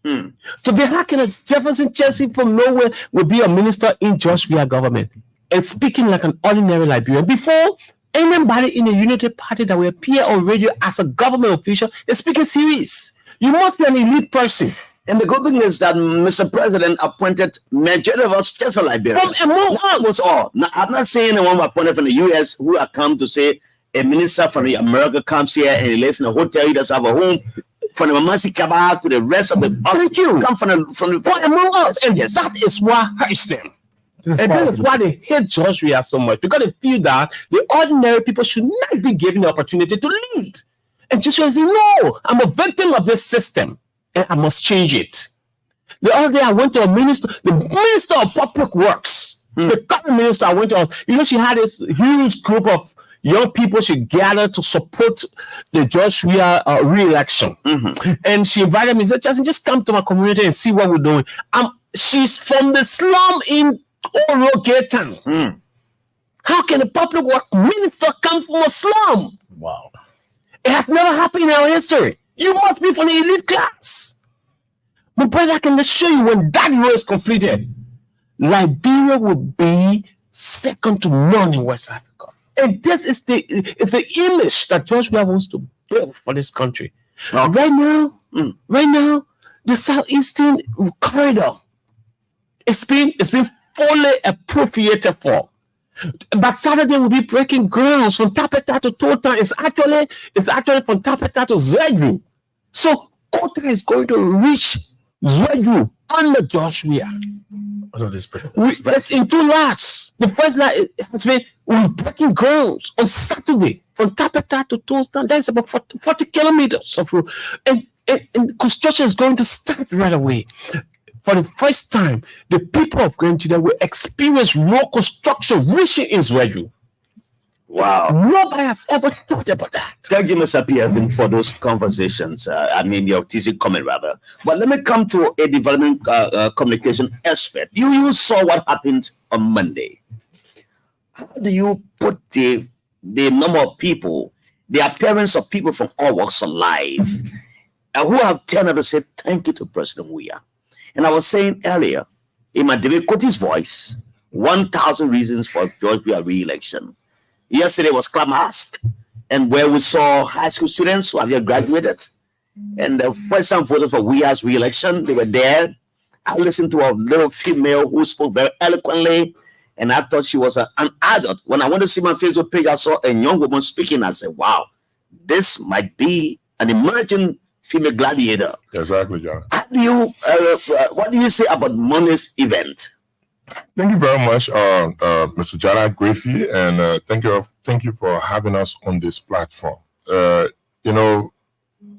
Speaker 7: So how can Jefferson Chelsea from nowhere will be a minister in Joshua government and speaking like an ordinary Liberian? Before, anybody in the Unity Party that will appear on radio as a government official is speaking serious. You must be an elite person.
Speaker 1: And the good thing is that Mr. President appointed majority of us just for Liberia.
Speaker 7: From among us
Speaker 1: was all. Now, I'm not saying the one appointed from the US who have come to say a minister from America comes here and he lives in a hotel, he doesn't have a home. From the Mamasi Kaba to the rest of the come from the
Speaker 7: among us. And yes, that is what hurts them. And that is why they hate Joshua so much, because they feel that the ordinary people should not be given the opportunity to lead. And Joshua says, "No, I'm a victim of this system and I must change it." The other day I went to the Minister of Public Works, the current minister. I went to, she had this huge group of young people she gathered to support the Joshua re-election. And she invited me, said, "Just come to my community and see what we're doing." She's from the slum in Oro Town. How can a public work minister come from a slum?
Speaker 8: Wow.
Speaker 7: It has never happened in our history. You must be from the elite class. My brother, I can show you when that road is completed, Liberia will be second to none in West Africa. And this is the image that Joshua wants to build for this country. Right now, the southeastern corridor, it's been fully appropriated for. But Saturday will be breaking grounds from Tapeta to Tota. It's actually from Tapeta to Zedru. So Kota is going to reach Zedru under Joshua. It's in 2 lots. The first lot has been breaking grounds on Saturday from Tapeta to Tota. That's about 40 kilometers of road. And construction is going to start right away. for the first time, the people of Nigeria will experience road construction reaching its schedule.
Speaker 1: Wow.
Speaker 7: Nobody has ever thought about that.
Speaker 1: Thank you, Mr. Pearson, for those conversations. Your teasing comment, rather. But let me come to a development communication expert. You saw what happened on Monday. How do you put the number of people, the appearance of people from all walks of life, who have turned out to say thank you to President Weah? And I was saying earlier, in my David Cody's voice, 1,000 reasons for George Weah re-election. Yesterday was Clamask, and where we saw high school students who have yet graduated, and the first time voters for Weah's re-election, they were there. I listened to a little female who spoke very eloquently, and I thought she was an adult. When I went to see my Facebook page, I saw a young woman speaking. I said, wow, this might be an emerging female gladiator.
Speaker 9: Exactly, John.
Speaker 1: What do you say about Monday's event?
Speaker 9: Thank you very much, Mr. Jallah Grayfield, and thank you for having us on this platform. The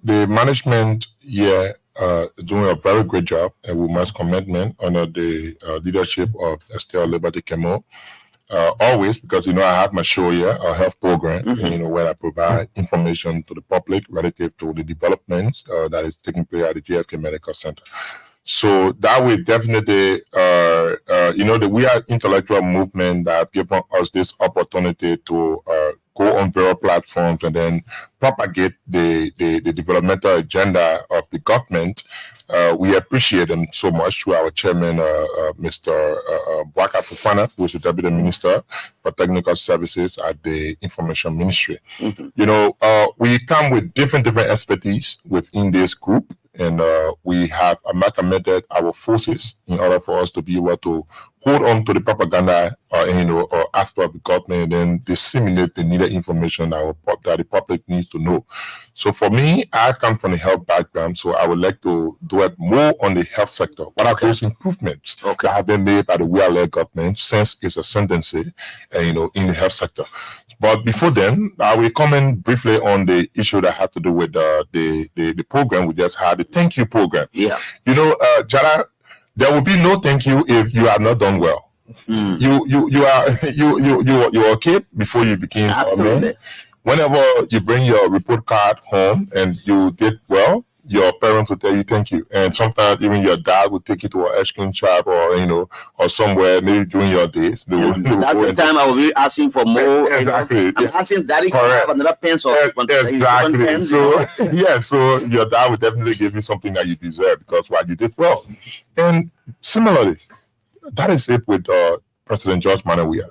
Speaker 9: management here is doing a very great job, and we must commend under the leadership of Estelle Liberty Kemo. Always, because I have my show here, a health program, where I provide information to the public relative to the developments that is taking place at the JFK Medical Center. So that will definitely, the We Are Intellectual movement that have given us this opportunity to go on various platforms and then propagate the developmental agenda of the government. We appreciate them so much to our chairman, Mr. Bwaka Fufana, who is the Deputy Minister for Technical Services at the Information Ministry. We come with different expertise within this group. And we have amalgamated our forces in order for us to be able to hold on to the propaganda, or aspect of the government, and then disseminate the needed information that the public needs to know. So for me, I come from the health background, so I would like to do it more on the health sector. What are those improvements that have been made by the Weah-led government since its ascendancy, in the health sector? But before then, I will comment briefly on the issue that had to do with the program we just had, the thank you program.
Speaker 1: Yeah.
Speaker 9: Jallah, there will be no thank you if you have not done well. You were a kid before you became a man. Whenever you bring your report card home and you did well, your parents will tell you thank you. And sometimes even your dad will take you to an ice cream shop or somewhere, maybe during your days.
Speaker 1: That's the time I will be asking for more.
Speaker 9: Exactly.
Speaker 1: I'm asking daddy, can I have another pencil?
Speaker 9: Exactly. So your dad will definitely give you something that you deserve because you did well. And similarly, that is it with President George Manuel Weah.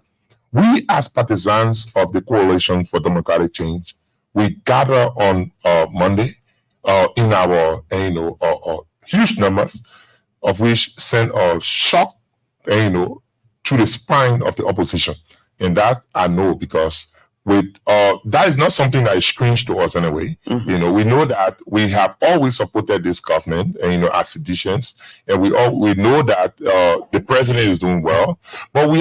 Speaker 9: We as partisans of the Coalition for Democratic Change, we gather on Monday in our huge number, of which send a shock to the spine of the opposition. And that I know because that is not something that is strange to us anyway. We know that we have always supported this government, as citizens, and we know that the president is doing well. But we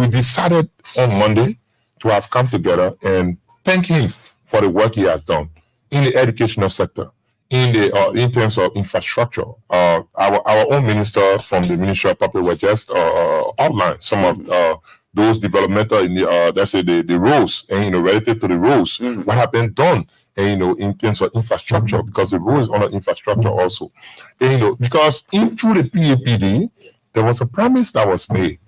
Speaker 9: decided on Monday to have come together and thank him for the work he has done in the educational sector, in terms of infrastructure. Our own minister from the Ministry of Public Works just outlined some of those developmental, let's say the roads, relative to the roads, what have been done, in terms of infrastructure, because the road is under infrastructure also. Because through the PAPD, there was a promise that was made,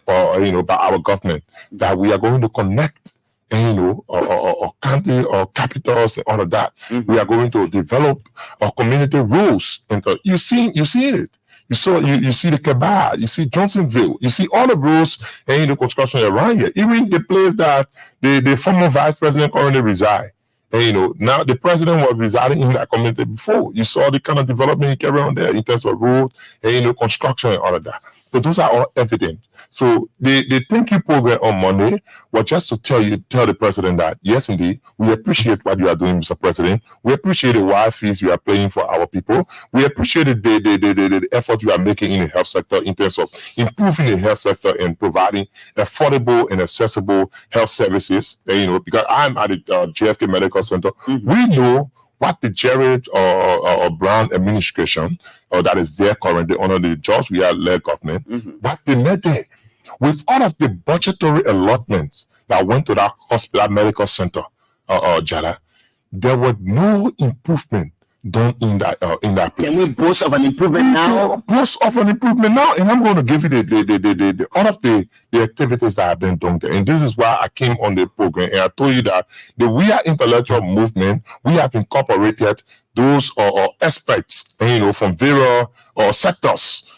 Speaker 9: by our government that we are going to connect, or county or capitals and all of that. We are going to develop our community roads, and you see it. You see the Keba, you see Johnsonville, you see all the roads and the construction around here. Even the place that the former vice president currently reside. And now the president was residing in that community before. You saw the kind of development he carried on there in terms of road and construction and all of that. So those are all evident. So the thank you program on Monday was just to tell the president that yes, indeed, we appreciate what you are doing, Mr. President. We appreciate the wide fees you are paying for our people. We appreciate the effort you are making in the health sector in terms of improving the health sector and providing affordable and accessible health services. Because I'm at the JFK Medical Center, we know what the Jared or Brown administration, or that is there currently under the George Weah-led government, what they made there, with all of the budgetary allotments that went to that hospital, medical center, Jallah, there was no improvement done in that place.
Speaker 1: Can we boast of an improvement now?
Speaker 9: Boast of an improvement now, and I'm going to give you the all of the activities that have been done there. And this is why I came on the program, and I told you that the We Are Intellectual movement, we have incorporated those experts, from various sectors,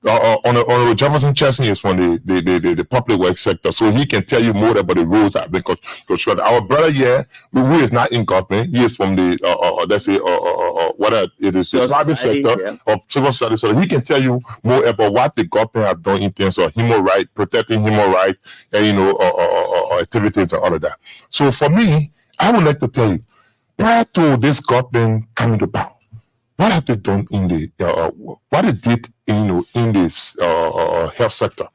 Speaker 9: Honorable Jefferson Chesney is from the public works sector, so he can tell you more about the rules that have been constructed. Our brother here, who is not in government, he is from the let's say whether it is the private sector or civil society, so he can tell you more about what the government have done in terms of human rights, protecting human rights, and activities and all of that. So for me, I would like to tell you, prior to this government coming to power, what have they done in the what they did in this health sector?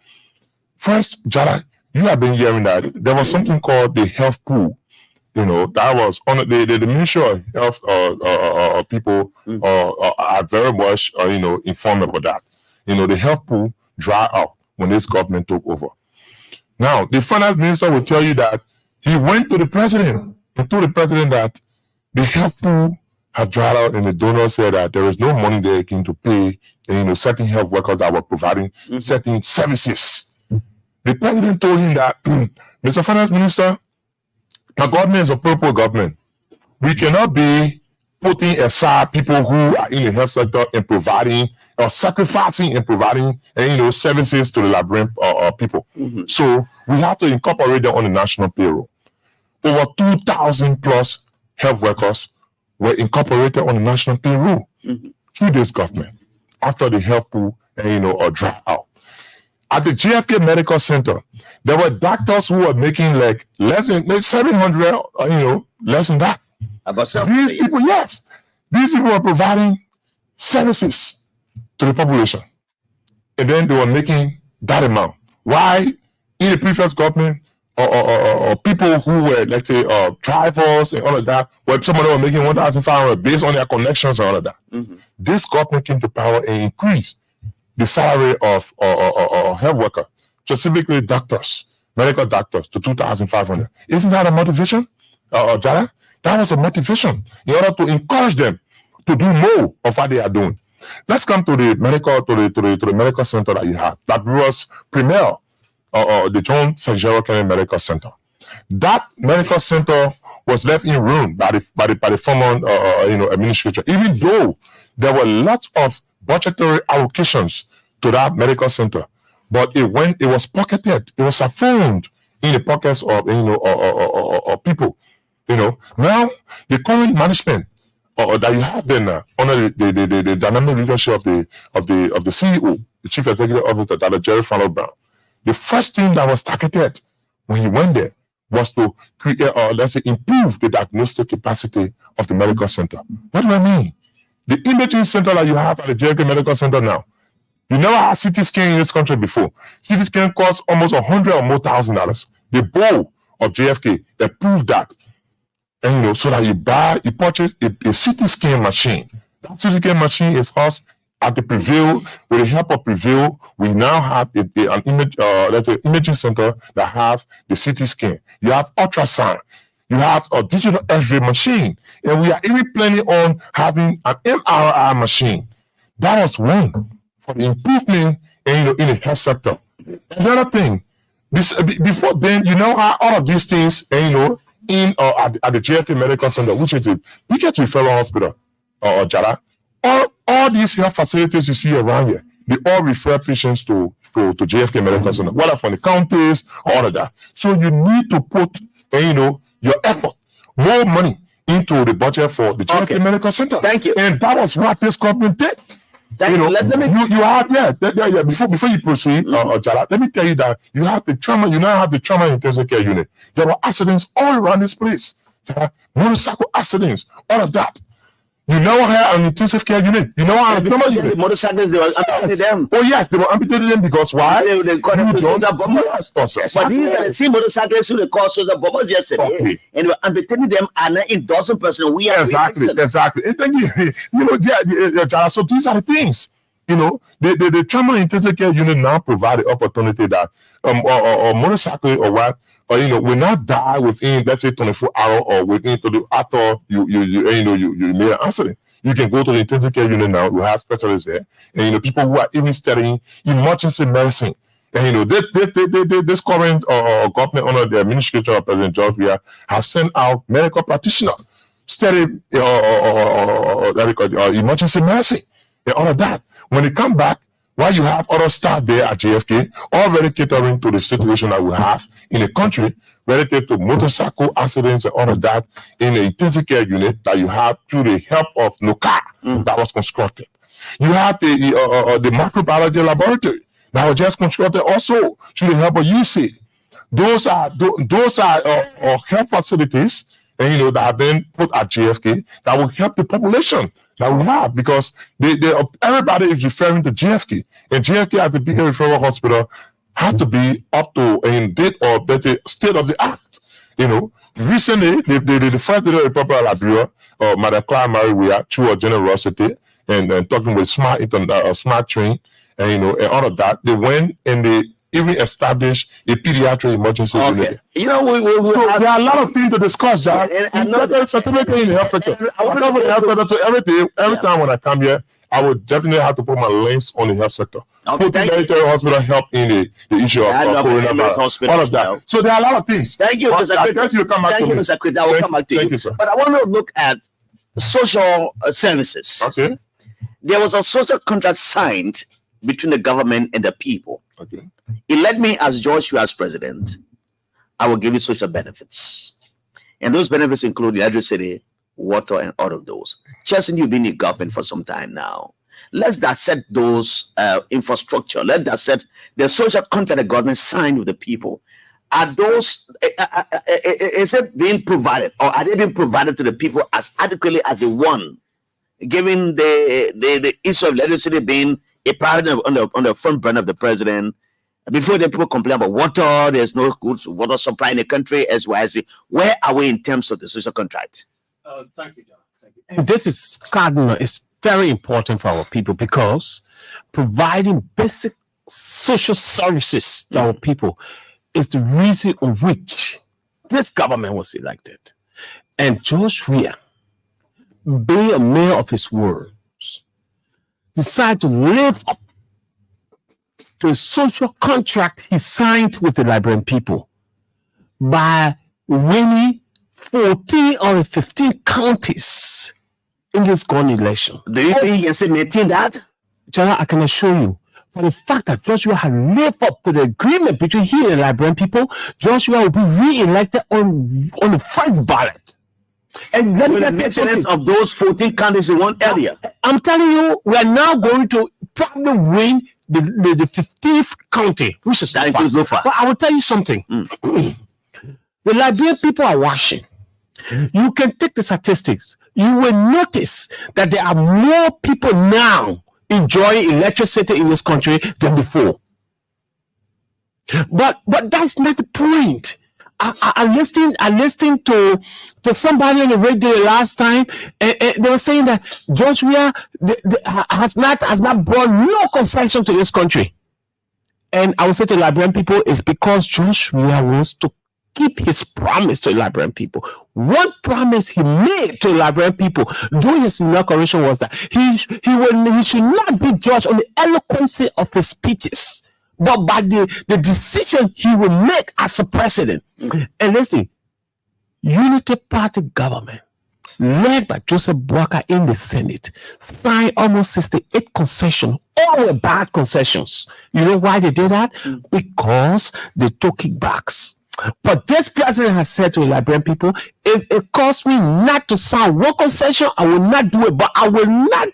Speaker 9: First, Jallah, you have been hearing that there was something called the health pool. That was on the Ministry of Health people are very much informed about that. The health pool dried out when this government took over. Now, the finance minister will tell you that he went to the president and told the president that the health pool have dried out, and the donor said that there is no money there to pay certain health workers that were providing certain services. The president told him that, Mr. Finance Minister, the government is a purple government. We cannot be putting aside people who are in the health sector and providing or sacrificing and providing services to the labyrinth people. So we have to incorporate them on the national payroll. Over 2,000 plus health workers were incorporated on the national payroll through this government after the health pool, or dry out. At the JFK Medical Center, there were doctors who were making like less than maybe 700, less than that. These people, yes, these people were providing services to the population, and then they were making that amount. Why in the previous government? Or people who were, let's say, drivers and all of that, where some of them were making 1,500 based on their connections and all of that. This government came to power and increased the salary of health workers, specifically doctors, medical doctors, to 2,500. Isn't that a motivation, Jallah? That was a motivation in order to encourage them to do more of what they are doing. Let's come to the medical medical center that you have. That was Premier. The John Fitzgerald Kennedy Medical Center. That medical center was left in ruin by the former administration. Even though there were lots of budgetary allocations to that medical center, but it was pocketed. It was found in the pockets of people. Now the current management that you have there now under the dynamic leadership of the CEO, the Chief Executive Officer, Dr. Jerry Falwell Brown. The first thing that was targeted when he went there was to create, improve the diagnostic capacity of the medical center. What do I mean? The imaging center that you have at the JFK Medical Center now, you never had CT scan in this country before. CT scan costs almost $100,000 or more. The board of JFK, they proved that. And so that you purchase a CT scan machine. That CT scan machine is cost at the Prevail. With the help of Prevail, we now have an imaging center that have the CT scan. You have ultrasound. You have a digital X-ray machine. And we are even planning on having an MRI machine. That was one for the improvement in the health sector. Another thing, before then, how all of these things, at the JFK Medical Center, which is the biggest referral hospital, Jallah, all these health facilities you see around here, they all refer patients to JFK Medical Center, whether from the counties, all of that. So you need to put, your effort, more money into the budget for the JFK Medical Center.
Speaker 1: Thank you.
Speaker 9: And that was what this government did. Before you proceed, Jallah, let me tell you that you now have the trauma intensive care unit. There were accidents all around this place. Motorcycle accidents, all of that. You never had an intensive care unit. You never had
Speaker 1: the motorcycles, they were amputating them.
Speaker 9: Oh yes, they were amputating them because why?
Speaker 1: They call them soldier bombers.
Speaker 9: Yes,
Speaker 1: But these are the same motorcyclists who they called soldier bombers yesterday.
Speaker 9: Okay.
Speaker 1: And they were amputating them and endorsing person. We are
Speaker 9: exactly. And then Jallah, so these are the things. The trauma intensive care unit now provide the opportunity that or motorcycle or what, or will not die within, let's say, 24 hours or within after you made an accident. You can go to the intensive care unit now. We have specialists there, and people who are even studying emergency medicine. And this current government under the administration of President George Weah has sent out medical practitioners study emergency medicine and all of that. When they come back, while you have other staff there at JFK, already catering to the situation that we have in the country relative to motorcycle accidents and all of that in the intensive care unit that you have through the help of NOCA that was constructed. You have the microbiology laboratory that was just constructed also through the help of UC. Those are health facilities that have been put at JFK that will help the population that we have, because everybody is referring to JFK, and JFK as the big referral hospital has to be up to a date or better state of the art. Recently the first lady of the Republic of Liberia, Madam Clara Mary Weah, through her generosity and talking with smart train and all of that, they went and they even established a pediatric emergency unit.
Speaker 1: There are
Speaker 9: a lot of things to discuss, Jack. And certificate in the health sector. I want to cover the health sector. So every time when I come here, I would definitely have to put my links on the health sector. Military hospital help in the issue of coronavirus. All of that. So there are a lot of things.
Speaker 1: Thank you, Mr. Secretary.
Speaker 9: Thank you, Mr.
Speaker 1: Secretary. I will come back to you.
Speaker 9: Thank you, sir.
Speaker 1: But I want to look at social services.
Speaker 9: Okay.
Speaker 1: There was a social contract signed between the government and the people.
Speaker 9: Okay.
Speaker 1: Elect me as George Weah as president, I will give you social benefits. And those benefits include electricity, water, and all of those. Chelsea, you've been in government for some time now. Let's dissect those infrastructure. Let's dissect the social contract the government signed with the people. Are those, is it being provided, or are they being provided to the people as adequately as they want, given the issue of electricity being a priority on the front burner of the president? Before the people complain about water, there's no good water supply in the country, as well as where are we in terms of the social contract?
Speaker 7: Thank you, John. Thank you. And this is cardinal. It's very important for our people, because providing basic social services to our people is the reason on which this government was elected. And George Weah, being a man of his words, decided to live up to a social contract he signed with the Liberian people by winning 14 or 15 counties in this gone election.
Speaker 1: Do you think he can say maintain that?
Speaker 7: Jallah, I can assure you, for the fact that George Weah had lived up to the agreement between he and the Liberian people, George Weah will be re-elected on the first ballot. And let me
Speaker 1: mention of those 14 counties in one area.
Speaker 7: I'm telling you, we are now going to probably win the 15th county, which is
Speaker 1: that
Speaker 7: far. But I will tell you something. The Liberian people are watching. You can take the statistics. You will notice that there are more people now enjoying electricity in this country than before. But that's not the point. I listened to somebody on the radio last time, and they were saying that George Weah has not brought no concession to this country. And I would say to the Liberian people, it's because George Weah wants to keep his promise to the Liberian people. One promise he made to the Liberian people during his inauguration was that he should not be judged on the eloquence of his speeches, but by the decision he will make as a president. And listen, Unity Party government, led by Joseph Boakai in the Senate, signed almost 68 concessions, all were bad concessions. You know why they did that? Because they took kickbacks. But this president has said to the Liberian people, if it costs me not to sign one concession, I will not do it. But I will not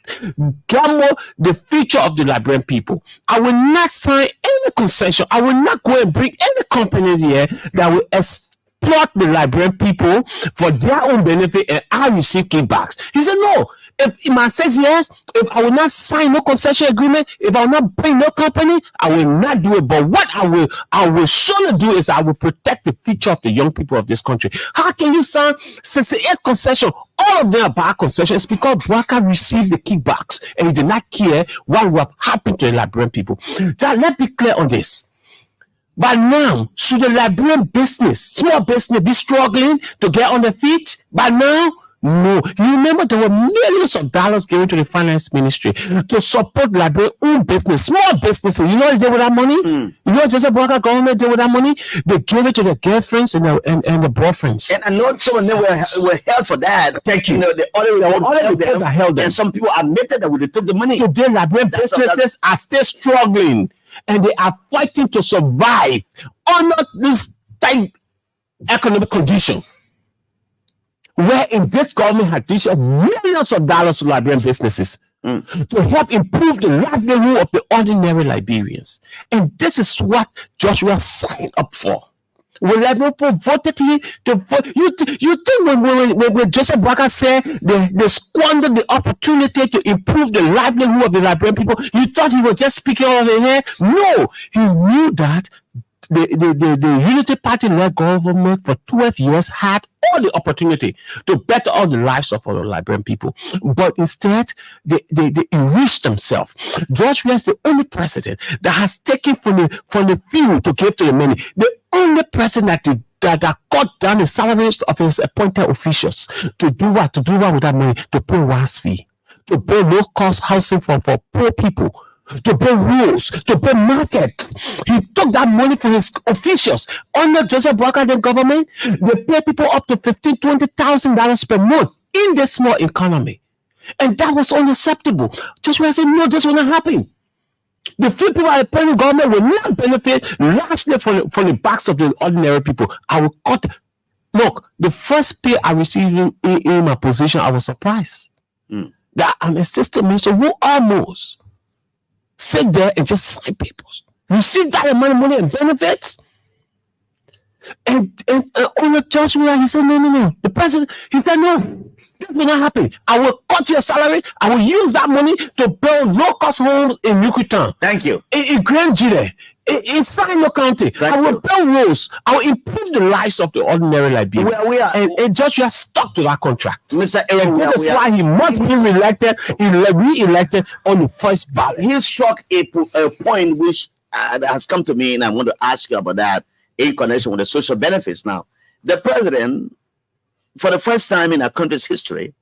Speaker 7: gamble the future of the Liberian people. I will not sign any concession. I will not go and bring any company here that will exploit the Liberian people for their own benefit, and I receive kickbacks. He said, no, If in my 6 years, if I will not sign no concession agreement, if I will not bring no company, I will not do it. But what I will surely do is I will protect the future of the young people of this country. How can you sign 68 concession? All of them are bad concessions because Bwaka received the kickbacks and he did not care what would have happened to the Liberian people. Now, let's be clear on this. By now, should the Liberian business, small business, be struggling to get on their feet? By now, no. You remember there were millions of dollars given to the finance ministry to support Liberian own business, small businesses. You know what they did with that money? You know what Joseph Bwaka government did with that money? They gave it to their girlfriends and the boyfriends.
Speaker 1: And I know some of them were held for that.
Speaker 7: Thank you.
Speaker 1: You know, the other
Speaker 7: held them.
Speaker 1: And some people admitted that they took the money.
Speaker 7: Today, Liberian businesses are still struggling and they are fighting to survive under this tight economic condition. Where in this government had dished millions of dollars to Liberian businesses to help improve the livelihood of the ordinary Liberians. And this is what Joshua signed up for. When Liberian people voted him to vote, you think when Joseph Bwaka said they squandered the opportunity to improve the livelihood of the Liberian people, you thought he was just speaking out of the air? No, he knew that the Unity Party-led government for 12 years had all the opportunity to better all the lives of all the Liberian people. But instead, they enriched themselves. George is the only president that has taken from the few to give to the many. The only president that cut down the salaries of his appointed officials to do what? To do what with that money? To pay WAS fee, to pay low-cost housing for poor people, to pay rules, to pay markets. He took that money from his officials. Under Joseph Bwaka then government, they pay people up to $15,000, $20,000 per month in the small economy. And that was unacceptable. Joshua said, no, this will not happen. The few people at the present government will not benefit largely from the backs of the ordinary people. I will cut. Look, the first pay I received in my position, I was surprised that an assistant minister who almost sit there and just sign papers, receive that amount of money and benefits. And on the Joshua, he said, no. The president, he said, no. This will not happen. I will cut your salary. I will use that money to build low-cost homes in Yukutan.
Speaker 1: Thank you.
Speaker 7: In Grand Gile, in Sino County. I will build roads. I will improve the lives of the ordinary Liberians. And Joshua stuck to that contract.
Speaker 1: Mr.
Speaker 7: And that is why he must be re-elected on the first ballot.
Speaker 1: He struck a point which has come to me, and I want to ask you about that in connection with the social benefits. Now, the president, for the first time in our country's history,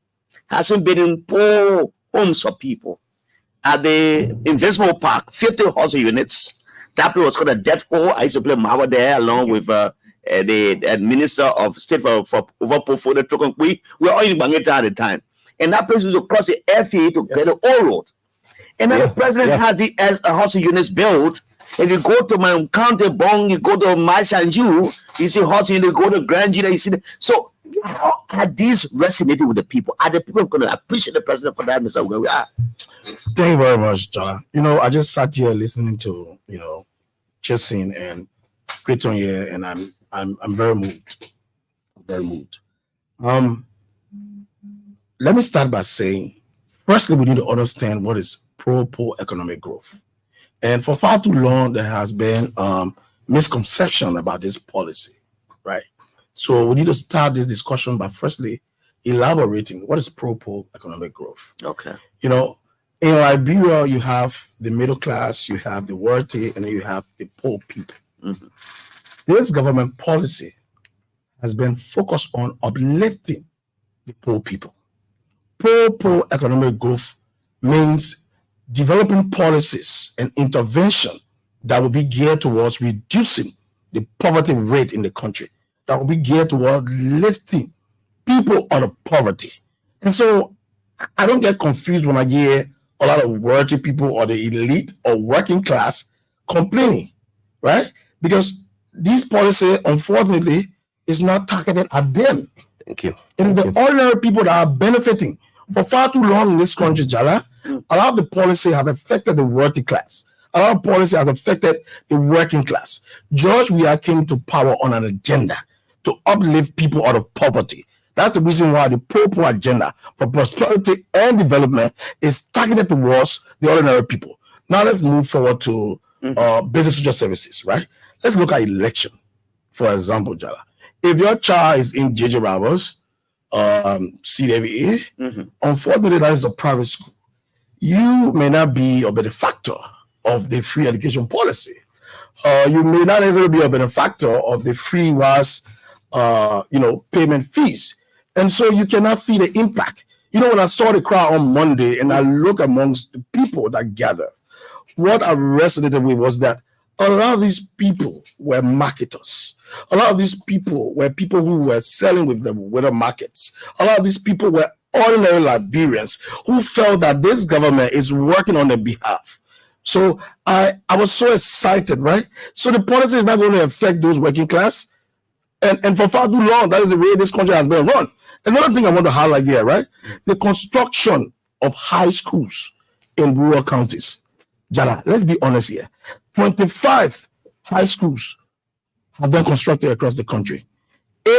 Speaker 1: hasn't been in poor homes for people. At the Investment Park, 50 housing units. That place was called a death hole. I used to play Mawa there along with the Minister of State for Portfolio Trokonkwi. We were all in Bangita at the time. And that place was across the FE to get the old road. And now the president has the housing units built. If you go to my county Bong, you go to Maisanju, you see housing units, you go to Grand Gila, you see so how are these resonating with the people? Are the people going to appreciate the president for that, Mr. Where we are?
Speaker 8: Thank you very much, Jallah. I just sat here listening to Chesin and Creighton here, and I'm very moved. Very moved. Let me start by saying, firstly, we need to understand what is pro-poor economic growth. And for far too long, there has been misconception about this policy, right? So we need to start this discussion by firstly elaborating what is pro-poor economic growth.
Speaker 1: Okay.
Speaker 8: In Liberia, you have the middle class, you have the wealthy, and then you have the poor people. Mm-hmm. This government policy has been focused on uplifting the poor people. Pro-poor economic growth means developing policies and intervention that will be geared towards reducing the poverty rate in the country, that will be geared toward lifting people out of poverty. And so I don't get confused when I hear a lot of wealthy people or the elite or working class complaining, right? Because this policy, unfortunately, is not targeted at them.
Speaker 7: Thank you.
Speaker 8: It is the ordinary people that are benefiting. For far too long in this country, Jallah, a lot of the policy have affected the wealthy class. A lot of policy has affected the working class. George Weah came to power on an agenda to uplift people out of poverty. That's the reason why the Popo agenda for prosperity and development is targeted towards the ordinary people. Now let's move forward to basic social services, right? Let's look at election, for example, Jallah. If your child is in JJ Roberts, CWA, unfortunately that is a private school. You may not be a benefactor of the free education policy. You may not even be a benefactor of the free WAS, payment fees. And so you cannot feel the impact. When I saw the crowd on Monday and I look amongst the people that gather, what I resonated with was that a lot of these people were marketers. A lot of these people were people who were selling with the weather markets. A lot of these people were ordinary Liberians who felt that this government is working on their behalf. So I was so excited, right? So the policy is not going to affect those working class. And for far too long, that is the way this country has been run. Another thing I want to highlight here, right? The construction of high schools in rural counties. Jallah, let's be honest here. 25 high schools have been constructed across the country.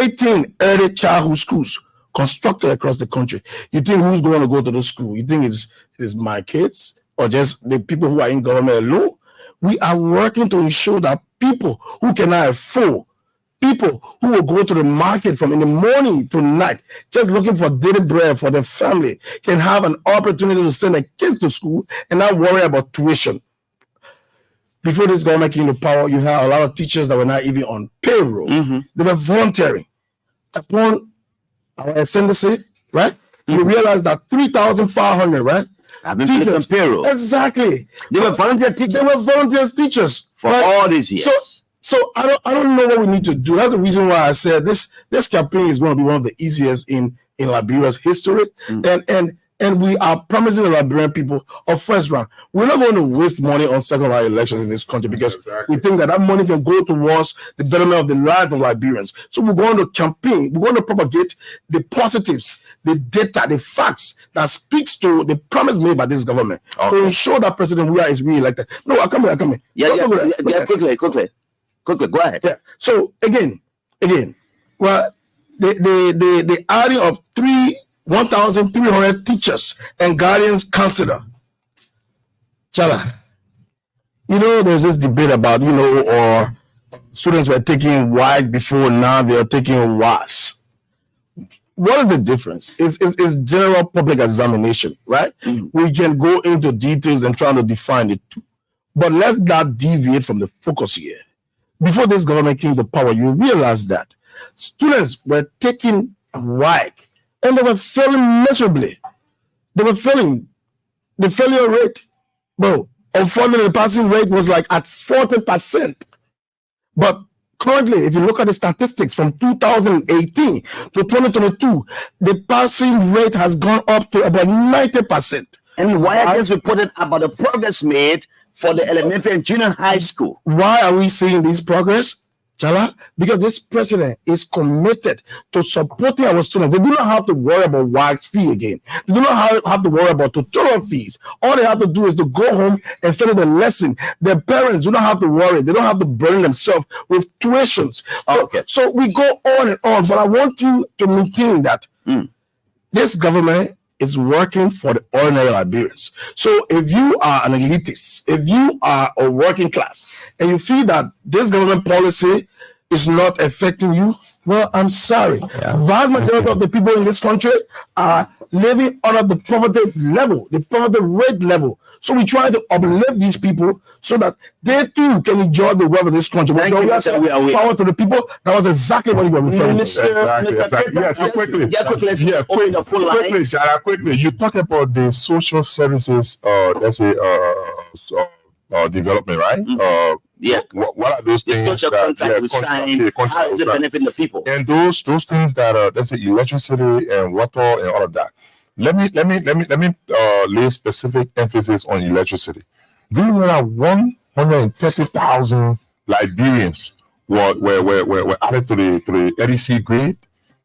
Speaker 8: 18 early childhood schools constructed across the country. You think who's going to go to those schools? You think it's my kids or just the people who are in government alone? We are working to ensure that people who cannot afford, people who will go to the market from in the morning to night, just looking for daily bread for their family, can have an opportunity to send their kids to school and not worry about tuition. Before this government came to power, you had a lot of teachers that were not even on payroll. They were volunteering. Upon our ascendancy, right? You realize that 3,500, right?
Speaker 1: I've been put on payroll.
Speaker 8: Exactly.
Speaker 1: They were volunteer teachers.
Speaker 8: They were volunteer teachers
Speaker 1: for all these years.
Speaker 8: So I don't know what we need to do. That's the reason why I said this campaign is going to be one of the easiest in Liberia's history. And we are promising the Liberian people a first round. We're not going to waste money on second round elections in this country because we think that money can go towards the betterment of the lives of Liberians. So we're going to campaign. We're going to propagate the positives, the data, the facts that speaks to the promise made by this government to ensure that President Weah is re-elected. No, I'm coming.
Speaker 1: Yeah, quickly, go ahead.
Speaker 8: Yeah. So again, well, the adding of 1,300 teachers and guardians counselor. Jallah, there's this debate about, or students were taking WAG before, now they're taking WAS. What is the difference? It's general public examination, right? We can go into details and try to define it too. But let's not deviate from the focus here. Before this government came to power, you realize that students were taking WAG and they were failing miserably. They were failing. The failure rate, unfortunately, the passing rate was like at 40%. But currently, if you look at the statistics from 2018 to 2022, the passing rate has gone up to about 90%.
Speaker 1: And why are you reported about the progress made for the elementary and junior high school?
Speaker 8: Why are we seeing this progress, Jallah? Because this president is committed to supporting our students. They do not have to worry about WAG fee again. They do not have to worry about tutorial fees. All they have to do is to go home and study the lesson. Their parents do not have to worry. They don't have to burden themselves with tuitions. So we go on and on. But I want you to maintain that this government is working for the ordinary Liberians. So if you are an elitist, if you are a working class, and you feel that this government policy is not affecting you, well, I'm sorry. Vast majority of the people in this country are living under the poverty level, the poverty rate level. So we try to uplift these people so that they too can enjoy the wealth of this country. Power to the people. That was exactly what you were referring to.
Speaker 9: Exactly. Yeah, so quickly. Quickly. You talk about the social services, development, right? What are those things that
Speaker 1: we sign? How is it benefiting the people?
Speaker 9: And those things that let's say electricity and water and all of that. Let me lay specific emphasis on electricity. Do you know that 130,000 Liberians were added to the EDC grade?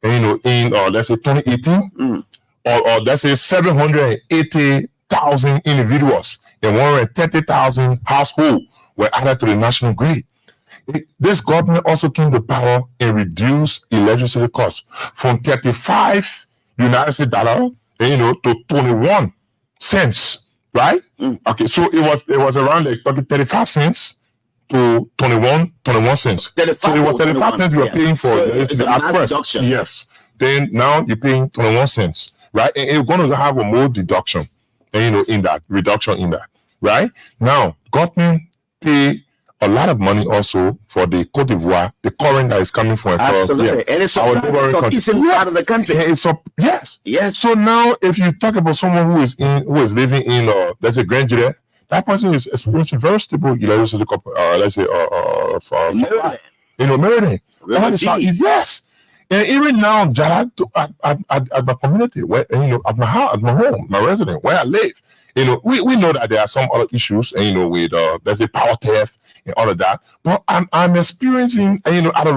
Speaker 9: And, in let's say 2018, or let's say 780,000 individuals and 130,000 households were added to the national grid. this government also came to power and reduced electricity costs from 35 United States dollar, to 21 cents, right? Okay, so it was around like 35 cents to 21 cents. So it was 35 cents you were paying for electricity at first.
Speaker 1: Deduction.
Speaker 9: Yes. Then now you're paying 21 cents, right? And you're going to have a more deduction, in that reduction in that, right? Now, government pay a lot of money also for the Cote d'Ivoire, the current that is coming from across.
Speaker 1: Absolutely. And it's our eastern part of the country.
Speaker 9: Yes. So now, if you talk about someone who is living in, let's say, Grand Jure, that person is experiencing very stable electricity, let's say, Maryland. Yes. And even now, Jallah, at my community, where, at my house, at my home, my residence, where I live, we know that there are some other issues, with let's say power theft and all of that. But I'm experiencing, at a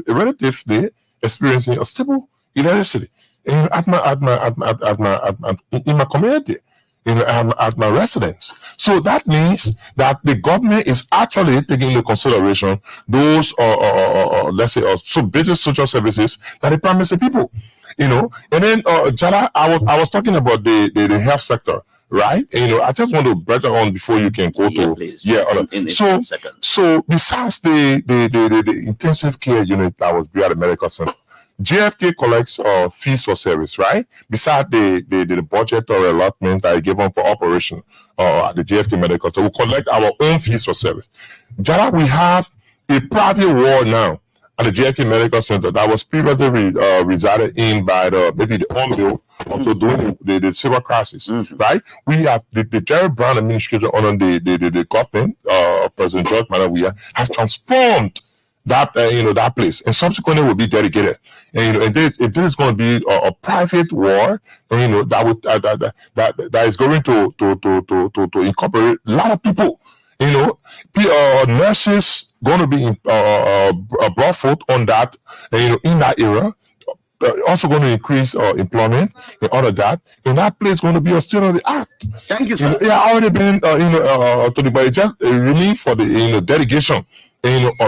Speaker 9: relatively experiencing a stable electricity, in my community, at my residence. So that means that the government is actually taking into consideration those, let's say, basic social services that they promise the people, And then, Jallah, I was talking about the health sector. Right, I just want to break it on before you can go to
Speaker 1: please.
Speaker 9: So besides the intensive care unit that was built at the medical center, JFK collects fees for service, right? Besides the budget or allotment that I give them for operation at the JFK medical center, we collect our own fees for service. Jallah, we have a private ward now at the JFK Medical Center that was previously resided in by the Home Bill, also doing the civil crisis, right? We have the Jerry Brown administration under the government, President George Manawia, has transformed that that place, and subsequently will be dedicated. And if this is going to be a private ward, that is going to incorporate a lot of people. Nurses going to be brought forth on that, in that era. Also going to increase employment and all of that. And that place is going to be a state of the art.
Speaker 1: Thank you, sir.
Speaker 9: Yeah, already been to the budget really for the delegation of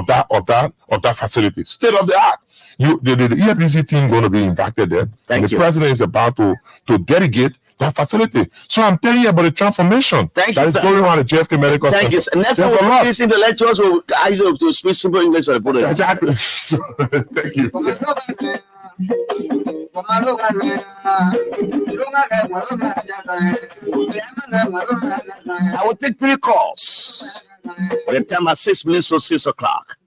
Speaker 9: that facility, state of the art. The EFBC team going to be invited there.
Speaker 1: Thank
Speaker 9: you. The president is about to delegate that facility. So I'm telling you about the transformation that is going on at JFK Medical Center.
Speaker 1: Thank you. And next time we're facing the lecturers, will ask you to speak simple English for the podium.
Speaker 9: Exactly. So, thank you.
Speaker 1: I will take 3 calls. By the time at 6 minutes to 6 o'clock.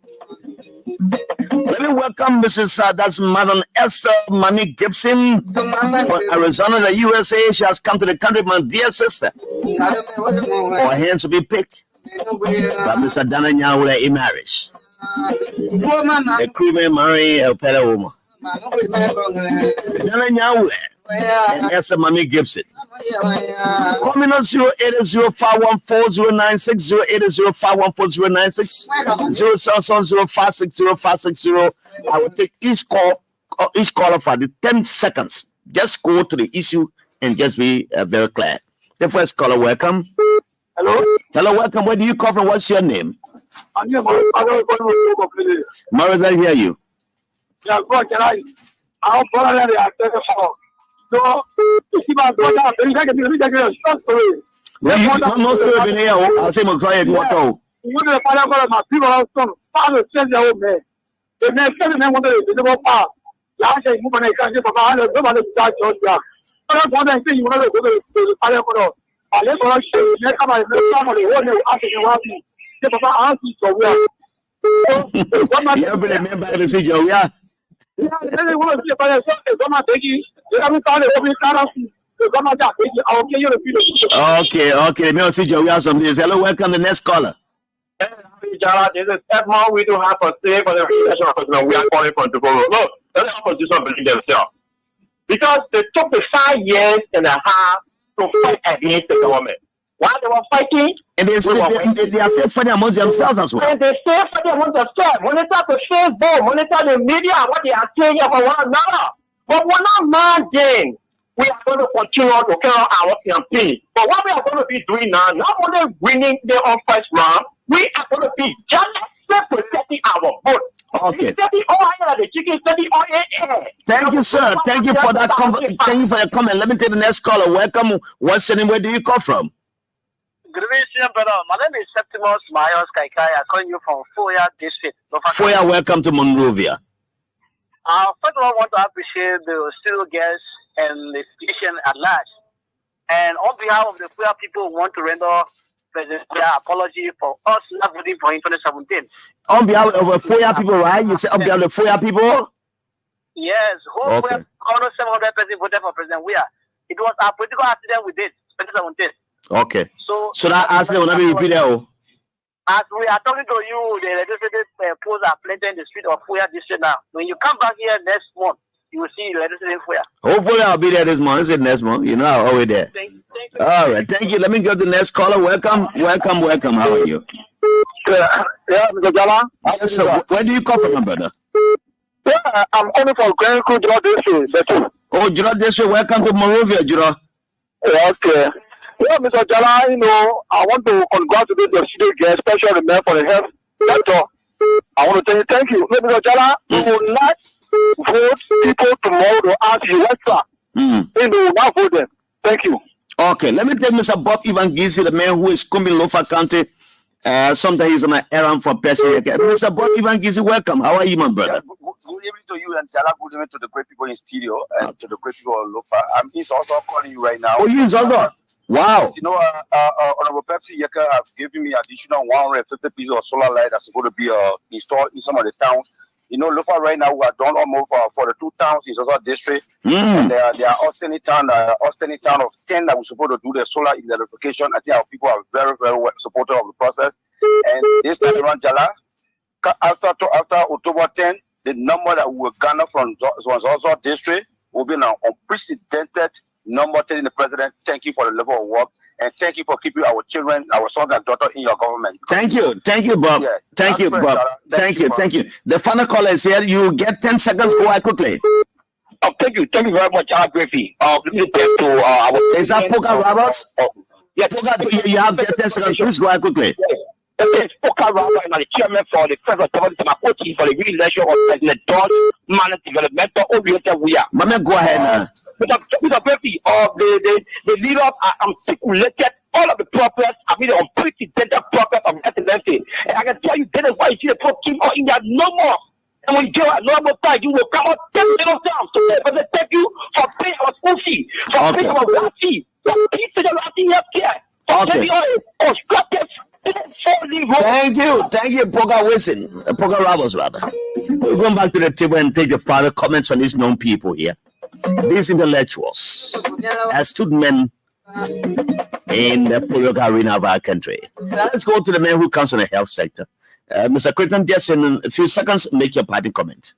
Speaker 1: Let me welcome Mrs. That's Madam Esther Mani Gibson from Arizona, the USA. She has come to the country, my dear sister. Our hands to be picked by Mr. Dana Nyawule in marriage. The creamy Mary Pele woman. Dana Nyawule and Esther Mani Gibson. Coming on 080-514-096, 080-514-096, 070-560-560. I will take each caller for the 10 seconds. Just go to the issue and just be very clear. The first caller, welcome.
Speaker 5: Hello?
Speaker 1: Hello, welcome. Where do you come from? What's your name? Maurice, I hear you.
Speaker 5: Yeah, God, can I'll follow that. So, if you are going to stop story.
Speaker 1: No story here. I'll say, I'm trying to go.
Speaker 5: You want to follow my people also. Father sends your own man. The next time I want to do the part. Last year, you want to come to Papa, nobody starts your job. But I want to say you want to go to the Palaco. I let her say, let come and somebody who is asking you what the Papa answers so well.
Speaker 1: You ever remember the CEO? Yeah.
Speaker 5: Yeah, they want to see by yourself. Come on, take you. You haven't found it every time. Come on, I'll give you the video.
Speaker 1: Okay. Me see Joe. We have some news. Hello, welcome the next caller.
Speaker 5: Jallah, this is Edmond. We do have a say for the election opposition. We are calling for tomorrow. Look, let the opposition believe themselves. Because they took the 5 years and a half to fight against the government. While they were fighting,
Speaker 1: and they are still fighting amongst themselves as well.
Speaker 5: And they still fighting amongst themselves. Monitor the Facebook, monitor the media, what they are saying about one another. But we're not minding. We are going to continue to carry out our campaign. But what we are going to be doing now, not only winning the first round, we are going to be jealous still protecting our vote.
Speaker 1: Okay.
Speaker 5: The chicken,
Speaker 1: Thank you, sir. Thank you for that. Thank you for your comment. Let me take the next caller. Welcome. What's your name? Where do you come from?
Speaker 10: Good evening, brother. My name is Septimus Myers Kaikai. I'm calling you from Foya District.
Speaker 1: Foya, welcome to Monrovia.
Speaker 10: First of all, I want to appreciate the studio guests and the station at large. And on behalf of the Foya people, want to render President Foya apology for us not voting for him in 2017.
Speaker 1: On behalf of the Foya people, right? You say on behalf of the Foya people?
Speaker 10: Yes, whole Foya, almost 700 people voted for President Foya. It was a political accident we did 2017.
Speaker 1: Okay. So that accident will not be repeated.
Speaker 10: As we are talking to you, the legislative posts are planted in the street of Foya District now. When you come back here next month, you will see legislative Foya.
Speaker 1: Hopefully, I'll be there this month. Is it next month? You know, I'm always there.
Speaker 10: Thank you.
Speaker 1: All right. Thank you. Let me get the next caller. Welcome. How are you?
Speaker 5: Yeah, Mr. Jallah.
Speaker 1: Yes, sir. Where do you come from, brother?
Speaker 5: Yeah, I'm coming from Grayfield, Jallah District.
Speaker 1: Oh, Jallah District. Welcome to Monrovia, Jallah.
Speaker 5: Okay. Yeah, Mr. Jallah, I want to congratulate your studio guest, especially the man for the health sector. I want to tell you thank you. Mr. Jallah, we will not vote people tomorrow to ask you extra. We will not vote them. Thank you.
Speaker 1: Okay, let me take Mr. Bob Ivan Gizi, the man who is coming in Lofa County. Sometimes he's on an errand for person. Mr. Bob Ivan Gizi, welcome. How are you, my brother?
Speaker 11: Yeah, good evening to you and Jallah. Good evening to the great people in studio and to the great people of Lofa. I'm also calling you right now.
Speaker 1: Oh, you also? Wow.
Speaker 11: Honorable Pepsi Yeka have given me additional 150 pieces of solar light that's going to be installed in some of the towns. Lofa right now, we are done almost for the 2 towns in Zaza district. And there are outstanding town of 10 that we're supposed to do the solar electrification. I think our people are very, very well supportive of the process. And this time around, Jallah, after October 10, the number that we will garner from Zaza district will be an unprecedented number telling the president, thank you for the level of work and thank you for keeping our children, our sons and daughters in your government.
Speaker 1: Thank you, Bob.
Speaker 11: Yeah,
Speaker 1: thank you, Bob. Thank you. The final caller is here. You get 10 seconds. Go ahead quickly.
Speaker 5: Oh, thank you very much, Jallah Grayfield. Let me take to our.
Speaker 1: Is that Poker Roberts? Yeah, Poker. You have 10 seconds. Please go ahead quickly.
Speaker 5: Okay, Poker Roberts, I'm the chairman for the President for the re-election of President George Manor Developmental Oriented We Are.
Speaker 1: Mama, go ahead now.
Speaker 5: Mr. Grayfield, the leader articulated all of the problems, the unprecedented problems of SLMC. And I can tell you, that is why you see the poor keep on in there no more. And when you go at normal time, you will come out 10 little times. So President, thank you for paying our school fee, for paying our water fee, for keeping the health care, for paying our constructive.
Speaker 1: Thank you, Poker Wilson, Poker Roberts, rather. We're going back to the table and take the further comments on these known people here. These intellectuals, astute men in the political arena of our country. Let's go to the man who comes from the health sector. Mr. Creighton, just in a few seconds, make your parting comment.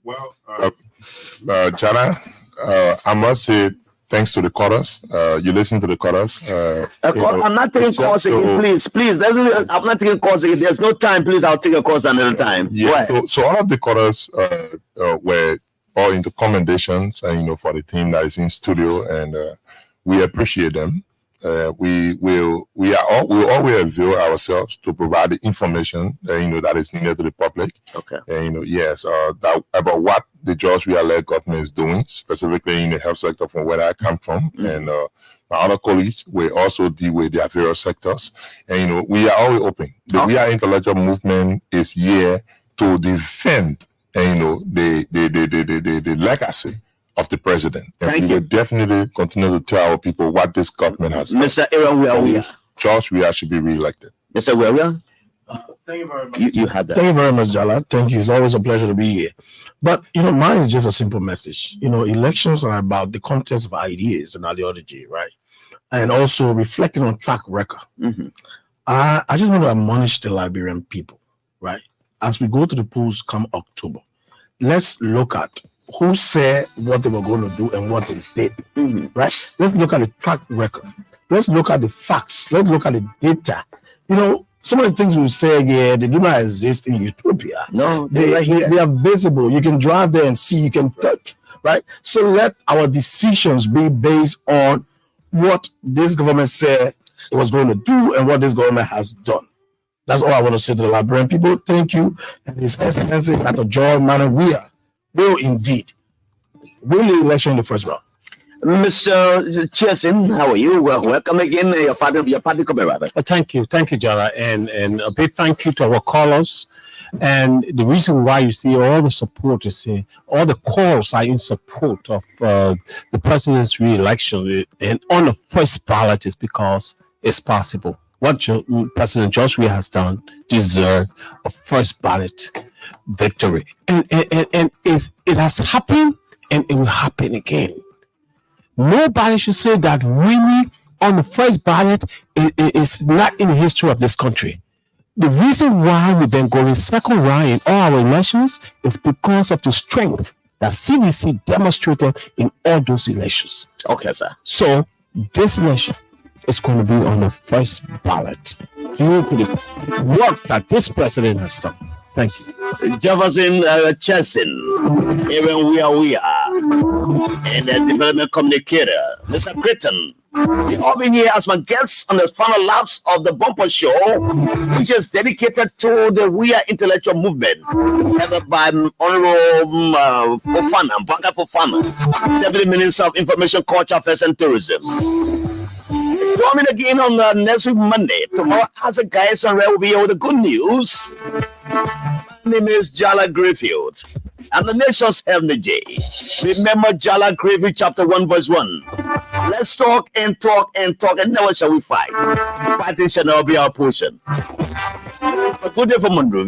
Speaker 9: Well, Jallah, I must say, thanks to the callers. You listen to the callers.
Speaker 1: I'm not taking calls again, please. I'm not taking calls again. There's no time, please. I'll take a call another time.
Speaker 9: Yeah. So all of the callers were all into commendations, and for the team that is in studio, and we appreciate them. We will always avail ourselves to provide the information that is needed to the public.
Speaker 1: Okay.
Speaker 9: And that about what the George Weah-led government is doing, specifically in the health sector from where I come from, and my other colleagues will also deal with their various sectors. And we are always open. The We Are Intellectual Movement is here to defend the legacy of the president. And we will definitely continue to tell our people what this government has done.
Speaker 1: Mr. Aaron Weah,
Speaker 9: George Weah should be re-elected.
Speaker 1: Mr. Weah,
Speaker 8: thank you very much.
Speaker 1: You had that.
Speaker 8: Thank you very much, Jallah. Thank you. It's always a pleasure to be here. But mine is just a simple message. Elections are about the contest of ideas and ideology, right? And also reflecting on track record. I just want to admonish the Liberian people, right? As we go to the polls come October, let's look at who said what they were going to do and what they did, right? Let's look at the track record. Let's look at the facts. Let's look at the data. Some of the things we say here, they do not exist in utopia.
Speaker 1: No,
Speaker 8: they are visible. You can drive there and see, you can touch, right? So let our decisions be based on what this government said it was going to do and what this government has done. That's all I want to say to the Liberian people. Thank you. And His Excellency Dr. Joy Manuel will indeed win the election in the first round.
Speaker 1: Mr. Chesin, how are you? Well, welcome again. Your party comment, rather.
Speaker 7: Thank you, Jallah, and a big thank you to our callers. And the reason why you see all the support is all the calls are in support of the president's re-election, and on the first ballot is because it's possible. What President Joshua has done deserves a first ballot victory, and it has happened, and it will happen again. Nobody should say that winning on the first ballot is not in the history of this country. The reason why we've been going second round in all our elections is because of the strength that CDC demonstrated in all those elections.
Speaker 1: Okay, sir.
Speaker 7: So this election is going to be on the first ballot due to the work that this president has done. Thank you.
Speaker 1: Jefferson Chesin, even we are, and the development communicator, Mr. Creighton. They all been here as my guests on the final laps of the bumper show, which is dedicated to the We Are intellectual movement, headed by Honorable Fofana, Banka Fofana, Deputy Minister of Information, Culture, Affairs and Tourism. Join me again on next week, Monday. Tomorrow, as a guys on will be here with the good news. My name is Jallah Grayfield. I'm the nation's MJ. Remember Jallah Grayfield, chapter 1, verse 1. Let's talk and talk and talk, and never shall we fight. Fighting shall not be our portion. A good day for Monroe.